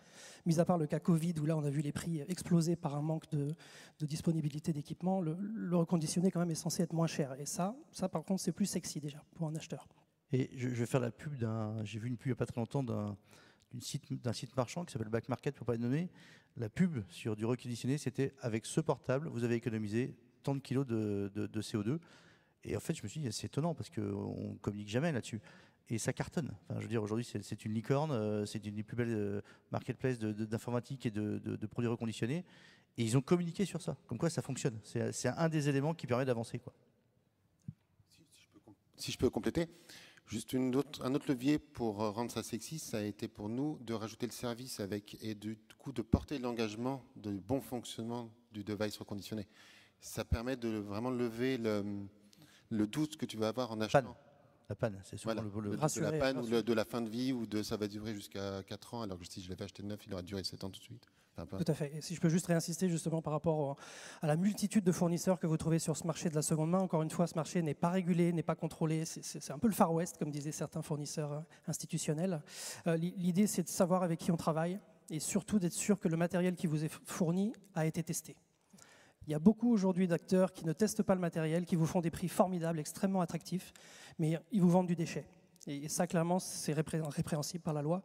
mis à part le cas Covid, où là on a vu les prix exploser par un manque de disponibilité d'équipement, le reconditionné quand même est censé être moins cher. Et ça par contre, c'est plus sexy déjà pour un acheteur. Et je vais faire la pub j'ai vu une pub il n'y a pas très longtemps d'un site marchand qui s'appelle Back Market, pour ne pas le nommer. La pub sur du reconditionné, c'était avec ce portable, vous avez économisé tant de kilos de CO2. Et en fait, je me suis dit, c'est étonnant parce qu'on ne communique jamais là-dessus. Et ça cartonne. Enfin, je veux dire, aujourd'hui, c'est une licorne, c'est une des plus belles marketplaces d'informatique et de produits reconditionnés. Et ils ont communiqué sur ça, comme quoi ça fonctionne. C'est un des éléments qui permet d'avancer, quoi. Si je peux compléter, juste un autre levier pour rendre ça sexy, ça a été pour nous de rajouter le service et du coup de porter l'engagement de bon fonctionnement du device reconditionné. Ça permet de vraiment lever le doute que tu vas avoir en achetant. La panne, c'est souvent voilà, le de la panne ou de la fin de vie, ou ça va durer jusqu'à 4 ans, alors que si je l'avais acheté neuf, il aurait duré 7 ans tout de suite. Tout à fait. Et si je peux juste réinsister justement par rapport à la multitude de fournisseurs que vous trouvez sur ce marché de la seconde main. Encore une fois, ce marché n'est pas régulé, n'est pas contrôlé. C'est un peu le Far West, comme disaient certains fournisseurs institutionnels. L'idée, c'est de savoir avec qui on travaille et surtout d'être sûr que le matériel qui vous est fourni a été testé. Il y a beaucoup aujourd'hui d'acteurs qui ne testent pas le matériel, qui vous font des prix formidables, extrêmement attractifs, mais ils vous vendent du déchet. Et ça, clairement, c'est répréhensible par la loi.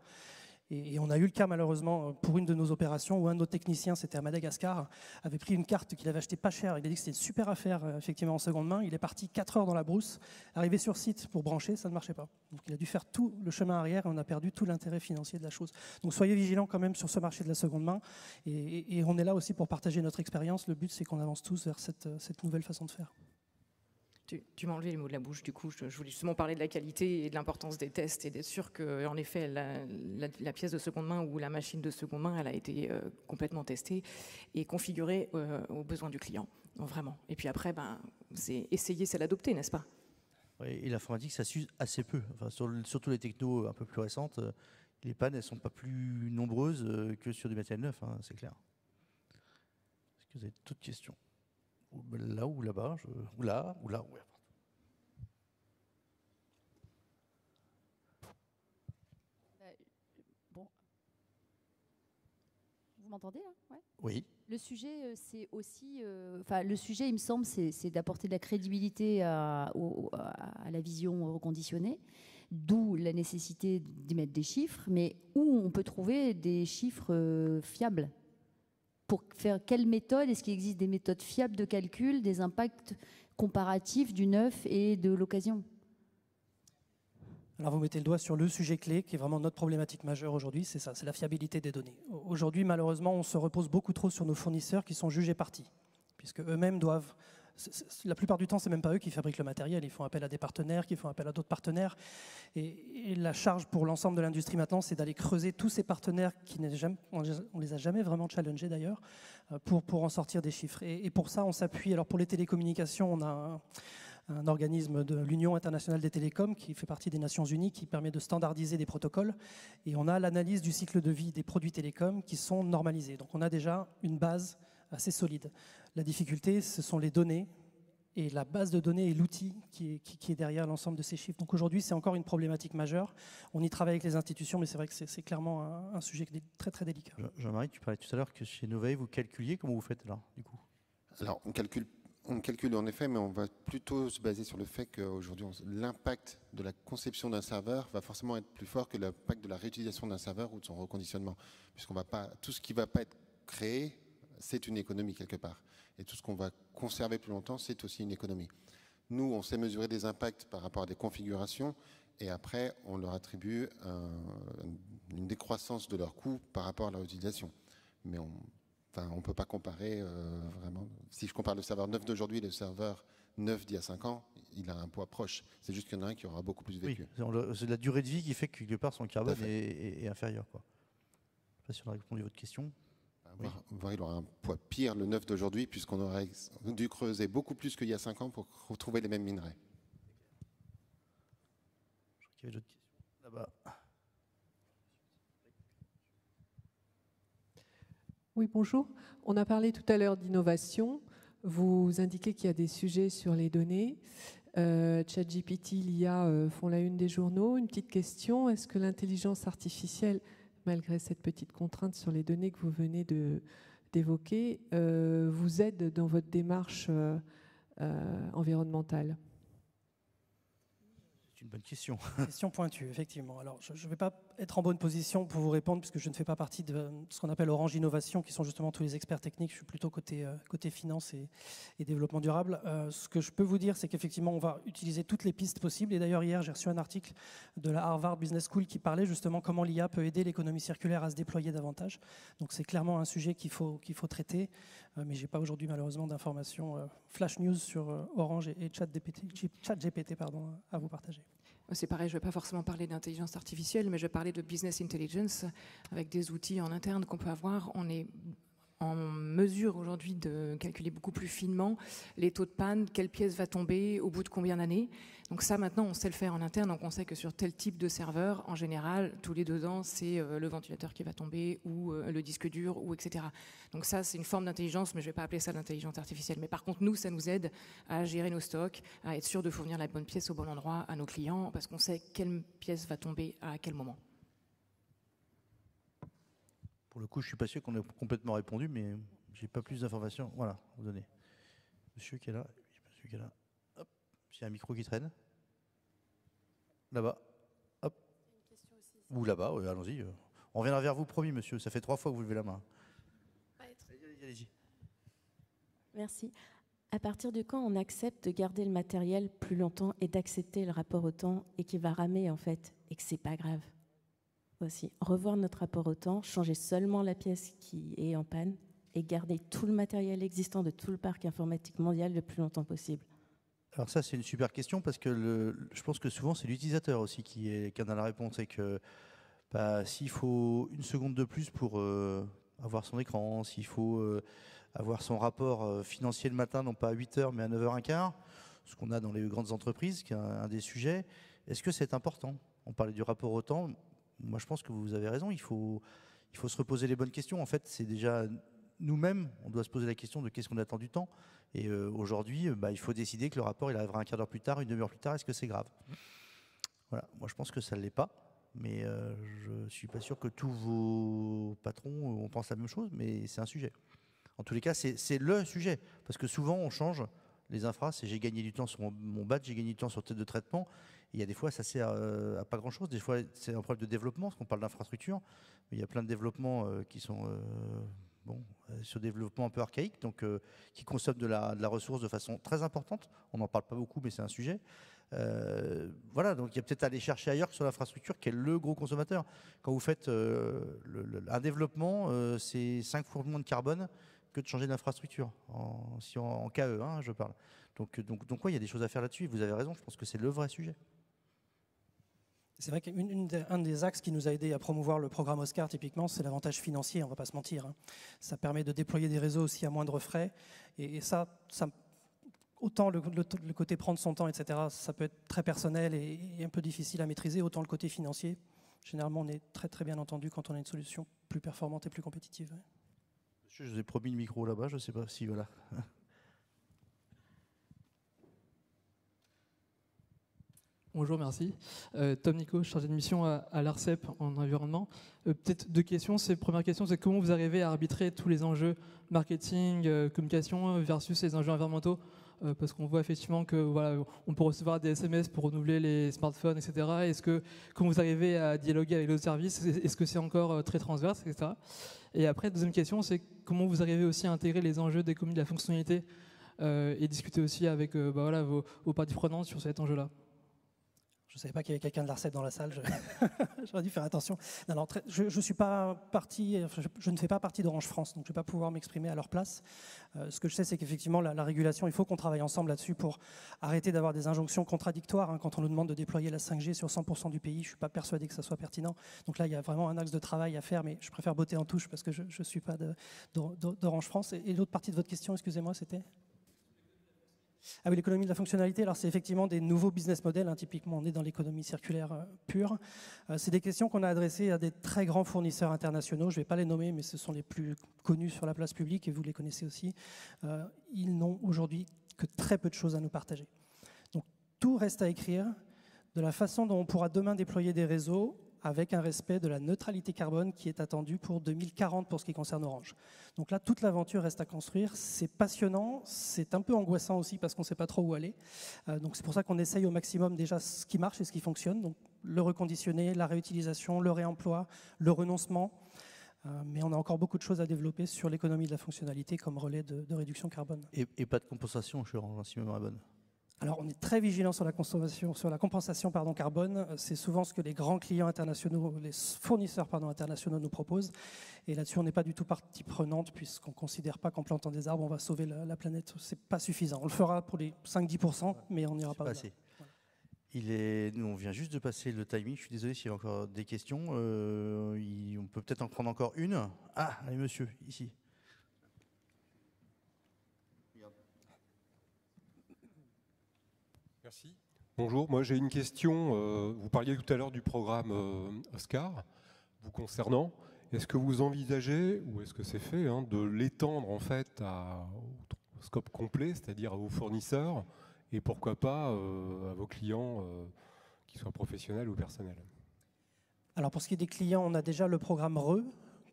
Et on a eu le cas, malheureusement, pour une de nos opérations, où un de nos techniciens, c'était à Madagascar, avait pris une carte qu'il avait achetée pas cher. Il a dit que c'était une super affaire, effectivement, en seconde main. Il est parti 4 heures dans la brousse. Arrivé sur site pour brancher, ça ne marchait pas. Donc il a dû faire tout le chemin arrière et on a perdu tout l'intérêt financier de la chose. Donc soyez vigilants quand même sur ce marché de la seconde main. Et on est là aussi pour partager notre expérience. Le but, c'est qu'on avance tous vers cette nouvelle façon de faire. Tu m'as enlevé les mots de la bouche, du coup, je voulais justement parler de la qualité et de l'importance des tests et d'être sûr qu'en effet, la pièce de seconde main ou la machine de seconde main, elle a été complètement testée et configurée aux besoins du client, vraiment. Et puis après, c'est essayer, c'est l'adopter, n'est-ce pas? Oui, et l'informatique, ça s'use assez peu. Enfin, surtout les technos un peu plus récentes, les pannes, elles ne sont pas plus nombreuses que sur du matériel neuf, hein, c'est clair. Est-ce que vous avez d'autres questions? Là ou là-bas, ou là, ouais. Bon. Vous m'entendez là? Ouais. Oui. Le sujet, c'est aussi, le sujet, il me semble, c'est d'apporter de la crédibilité à la vision reconditionnée, d'où la nécessité d'y mettre des chiffres, mais où on peut trouver des chiffres fiables. Pour faire quelle méthode? Est-ce qu'il existe des méthodes fiables de calcul, des impacts comparatifs du neuf et de l'occasion? Alors vous mettez le doigt sur le sujet clé qui est vraiment notre problématique majeure aujourd'hui, c'est ça, c'est la fiabilité des données. Aujourd'hui, malheureusement, on se repose beaucoup trop sur nos fournisseurs qui sont jugés partis, puisque eux-mêmes doivent... La plupart du temps, c'est même pas eux qui fabriquent le matériel. Ils font appel à des partenaires, qui font appel à d'autres partenaires. Et la charge pour l'ensemble de l'industrie maintenant, c'est d'aller creuser tous ces partenaires on les a jamais vraiment challengés d'ailleurs, pour en sortir des chiffres. Et pour ça, on s'appuie. Alors pour les télécommunications, on a un organisme de l'Union internationale des télécoms qui fait partie des Nations Unies, qui permet de standardiser des protocoles. Et on a l'analyse du cycle de vie des produits télécoms qui sont normalisés. Donc on a déjà une base assez solide. La difficulté, ce sont les données et la base de données et l'outil qui est derrière l'ensemble de ces chiffres. Donc aujourd'hui, c'est encore une problématique majeure. On y travaille avec les institutions, mais c'est vrai que c'est clairement un sujet très très délicat. Jean-Marie, tu parlais tout à l'heure que chez Novae, vous calculiez. Comment vous faites là, du coup? Alors, on calcule en effet, mais on va plutôt se baser sur le fait qu'aujourd'hui, l'impact de la conception d'un serveur va forcément être plus fort que l'impact de la réutilisation d'un serveur ou de son reconditionnement. Puisqu'on va pas, tout ce qui ne va pas être créé, c'est une économie quelque part. Et tout ce qu'on va conserver plus longtemps, c'est aussi une économie. Nous, on sait mesurer des impacts par rapport à des configurations et après, on leur attribue une décroissance de leurs coûts par rapport à leur utilisation. Mais on ne peut pas comparer vraiment. Si je compare le serveur neuf d'aujourd'hui et le serveur neuf d'il y a 5 ans, il a un poids proche. C'est juste qu'il y en a un qui aura beaucoup plus vécu. Oui, c'est la durée de vie qui fait que quelque part son carbone est inférieur, quoi. Je ne sais pas si on a répondu à votre question. Voire il aura un poids pire, le neuf d'aujourd'hui, puisqu'on aurait dû creuser beaucoup plus qu'il y a 5 ans pour retrouver les mêmes minerais. Je crois qu'il y avait d'autres questions là-bas. Oui, bonjour. On a parlé tout à l'heure d'innovation. Vous indiquez qu'il y a des sujets sur les données. ChatGPT, l'IA font la une des journaux. Une petite question, est-ce que l'intelligence artificielle, malgré cette petite contrainte sur les données que vous venez d'évoquer, vous aide dans votre démarche environnementale ? C'est une bonne question. Question pointue, effectivement. Alors, je ne vais pas être en bonne position pour vous répondre, puisque je ne fais pas partie de ce qu'on appelle Orange Innovation, qui sont justement tous les experts techniques. Je suis plutôt côté finance et développement durable. Ce que je peux vous dire, c'est qu'effectivement, on va utiliser toutes les pistes possibles. Et d'ailleurs, hier, j'ai reçu un article de la Harvard Business School qui parlait justement comment l'IA peut aider l'économie circulaire à se déployer davantage. Donc, c'est clairement un sujet qu'il faut traiter. Mais je n'ai pas aujourd'hui, malheureusement, d'informations flash news sur Orange et ChatGPT à vous partager. C'est pareil, je ne vais pas forcément parler d'intelligence artificielle, mais je vais parler de business intelligence avec des outils en interne qu'on peut avoir. On est en mesure aujourd'hui de calculer beaucoup plus finement les taux de panne, quelle pièce va tomber, au bout de combien d'années. Donc ça, maintenant, on sait le faire en interne. Donc on sait que sur tel type de serveur, en général, tous les 2 ans, c'est le ventilateur qui va tomber ou le disque dur, ou etc. Donc ça, c'est une forme d'intelligence, mais je ne vais pas appeler ça l'intelligence artificielle. Mais par contre, nous, ça nous aide à gérer nos stocks, à être sûr de fournir la bonne pièce au bon endroit à nos clients, parce qu'on sait quelle pièce va tomber à quel moment. Pour le coup, je ne suis pas sûr qu'on ait complètement répondu, mais je n'ai pas plus d'informations. Voilà, vous donnez. Monsieur qui est là. Monsieur qui est là. Hop. S'il y a un micro qui traîne. Là-bas. Hop. Ou là-bas, oui, allons-y. On reviendra vers vous, promis, monsieur. Ça fait 3 fois que vous levez la main. Allez-y. Merci. À partir de quand on accepte de garder le matériel plus longtemps et d'accepter le rapport au temps et qu'il va ramer, en fait, et que c'est pas grave? Aussi, revoir notre rapport au temps, changer seulement la pièce qui est en panne et garder tout le matériel existant de tout le parc informatique mondial le plus longtemps possible. Alors ça, c'est une super question parce que je pense que souvent, c'est l'utilisateur aussi qui en a la réponse. Et que s'il faut 1 seconde de plus pour avoir son écran, s'il faut avoir son rapport financier le matin, non pas à 8h, mais à 9h15, ce qu'on a dans les grandes entreprises, qui est un des sujets, est-ce que c'est important? On parlait du rapport au temps. Moi, je pense que vous avez raison, il faut se reposer les bonnes questions. En fait, c'est déjà nous-mêmes, on doit se poser la question de qu'est-ce qu'on attend du temps. Et aujourd'hui, il faut décider que le rapport, il arrivera un quart d'heure plus tard, 1 demi-heure plus tard. Est-ce que c'est grave? Voilà, moi je pense que ça ne l'est pas. Mais je ne suis pas sûr que tous vos patrons, on pense la même chose, mais c'est un sujet. En tous les cas, c'est le sujet. Parce que souvent, on change les infras. C'est j'ai gagné du temps sur mon badge, j'ai gagné du temps sur tête de traitement. Il y a des fois, ça sert à pas grand-chose. Des fois, c'est un problème de développement, parce qu'on parle d'infrastructure. Mais il y a plein de développements qui sont sur des développements un peu archaïques, donc qui consomment de la ressource de façon très importante. On n'en parle pas beaucoup, mais c'est un sujet. Voilà, donc il y a peut-être à aller chercher ailleurs que sur l'infrastructure, qui est le gros consommateur. Quand vous faites un développement, c'est 5 fois moins de carbone que de changer d'infrastructure, en KE, je parle. Donc ouais, il y a des choses à faire là-dessus. Vous avez raison, je pense que c'est le vrai sujet. C'est vrai qu'un des axes qui nous a aidé à promouvoir le programme Oscar, typiquement, c'est l'avantage financier, on ne va pas se mentir. Ça permet de déployer des réseaux aussi à moindre frais. Et ça autant le côté prendre son temps, etc., ça peut être très personnel et un peu difficile à maîtriser, autant le côté financier. Généralement, on est très très bien entendu quand on a une solution plus performante et plus compétitive. Monsieur, je vous ai promis le micro là-bas, je ne sais pas si voilà. Bonjour, merci. Tom Nico, chargé de mission à l'ARCEP en environnement. Peut-être 2 questions. Première question, c'est comment vous arrivez à arbitrer tous les enjeux marketing, communication versus les enjeux environnementaux, parce qu'on voit effectivement que voilà, on peut recevoir des SMS pour renouveler les smartphones, etc. Comment vous arrivez à dialoguer avec d'autres services? Est-ce que c'est encore très transverse, etc. Et après, deuxième question, c'est comment vous arrivez aussi à intégrer les enjeux d'économie de la fonctionnalité et discuter aussi avec vos parties prenantes sur cet enjeu-là. Je ne savais pas qu'il y avait quelqu'un de l'ARCEP dans la salle, j'aurais dû faire attention. Non, je suis pas parti, je ne fais pas partie d'Orange France, donc je ne vais pas pouvoir m'exprimer à leur place. Ce que je sais, c'est qu'effectivement, la régulation, il faut qu'on travaille ensemble là-dessus pour arrêter d'avoir des injonctions contradictoires. Quand on nous demande de déployer la 5G sur 100% du pays, je ne suis pas persuadé que ça soit pertinent. Donc là, il y a vraiment un axe de travail à faire, mais je préfère botter en touche parce que je ne suis pas d'Orange France. Et l'autre partie de votre question, excusez-moi, c'était ? Ah oui, l'économie de la fonctionnalité, alors c'est effectivement des nouveaux business models, typiquement on est dans l'économie circulaire pure. C'est des questions qu'on a adressées à des très grands fournisseurs internationaux, je ne vais pas les nommer, mais ce sont les plus connus sur la place publique et vous les connaissez aussi. Ils n'ont aujourd'hui que très peu de choses à nous partager. Donc tout reste à écrire, de la façon dont on pourra demain déployer des réseaux avec un respect de la neutralité carbone qui est attendue pour 2040 pour ce qui concerne Orange. Donc là, toute l'aventure reste à construire. C'est passionnant, c'est un peu angoissant aussi parce qu'on ne sait pas trop où aller. Donc c'est pour ça qu'on essaye au maximum déjà ce qui marche et ce qui fonctionne. Donc le reconditionné, la réutilisation, le réemploi, le renoncement. Mais on a encore beaucoup de choses à développer sur l'économie de la fonctionnalité comme relais de réduction carbone. Et pas de compensation chez Orange, si ma mémoire est bonne. Alors, on est très vigilant sur la compensation carbone. C'est souvent ce que les grands clients internationaux, les fournisseurs internationaux nous proposent. Et là-dessus, on n'est pas du tout partie prenante puisqu'on ne considère pas qu'en plantant des arbres, on va sauver la planète. Ce n'est pas suffisant. On le fera pour les 5-10%, mais on n'ira pas au-delà. Voilà. Nous, on vient juste de passer le timing. Je suis désolé s'il y a encore des questions. On peut peut-être en prendre encore une. Ah, allez, monsieur, ici. Merci. Bonjour, moi j'ai une question. Vous parliez tout à l'heure du programme Oscar, vous concernant. Est-ce que vous envisagez, ou est-ce que c'est fait, de l'étendre en fait au scope complet, c'est-à-dire à vos fournisseurs, et pourquoi pas à vos clients, qu'ils soient professionnels ou personnels? Alors pour ce qui est des clients, on a déjà le programme RE,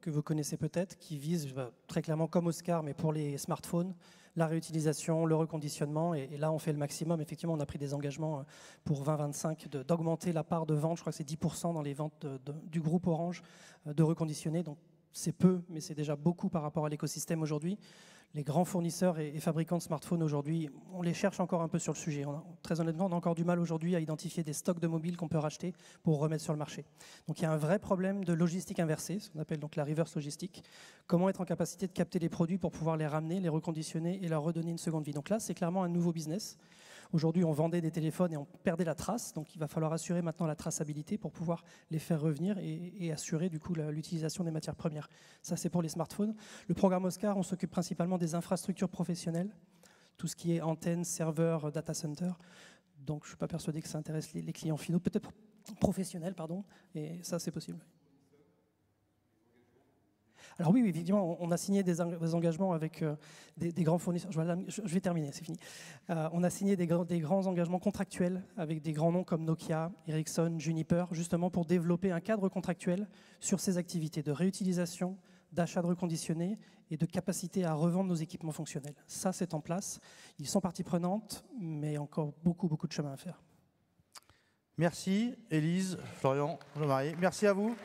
que vous connaissez peut-être, qui vise très clairement comme Oscar, mais pour les smartphones, la réutilisation, le reconditionnement. Et là, on fait le maximum. Effectivement, on a pris des engagements pour 2025 d'augmenter la part de vente. Je crois que c'est 10% dans les ventes du groupe Orange de reconditionner. Donc c'est peu, mais c'est déjà beaucoup par rapport à l'écosystème aujourd'hui. Les grands fournisseurs et fabricants de smartphones aujourd'hui, on les cherche encore un peu sur le sujet. Très honnêtement, on a encore du mal aujourd'hui à identifier des stocks de mobiles qu'on peut racheter pour remettre sur le marché. Donc il y a un vrai problème de logistique inversée, ce qu'on appelle donc la reverse logistique. Comment être en capacité de capter les produits pour pouvoir les ramener, les reconditionner et leur redonner une seconde vie. Donc là, c'est clairement un nouveau business. Aujourd'hui, on vendait des téléphones et on perdait la trace. Donc il va falloir assurer maintenant la traçabilité pour pouvoir les faire revenir et assurer du coup l'utilisation des matières premières. Ça, c'est pour les smartphones. Le programme Oscar, on s'occupe principalement des infrastructures professionnelles, tout ce qui est antennes, serveurs, data center. Donc je ne suis pas persuadé que ça intéresse les clients finaux, peut-être professionnels, pardon, et ça, c'est possible. Alors oui, évidemment, on a signé des engagements avec des grands fournisseurs. Je vais terminer, c'est fini. On a signé des grands engagements contractuels avec des grands noms comme Nokia, Ericsson, Juniper, justement pour développer un cadre contractuel sur ces activités de réutilisation, d'achat de reconditionnés et de capacité à revendre nos équipements fonctionnels. Ça, c'est en place. Ils sont partie prenante, mais encore beaucoup de chemin à faire. Merci, Élise, Florian, Jean-Marie. Merci à vous.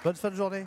Bonne fin de journée.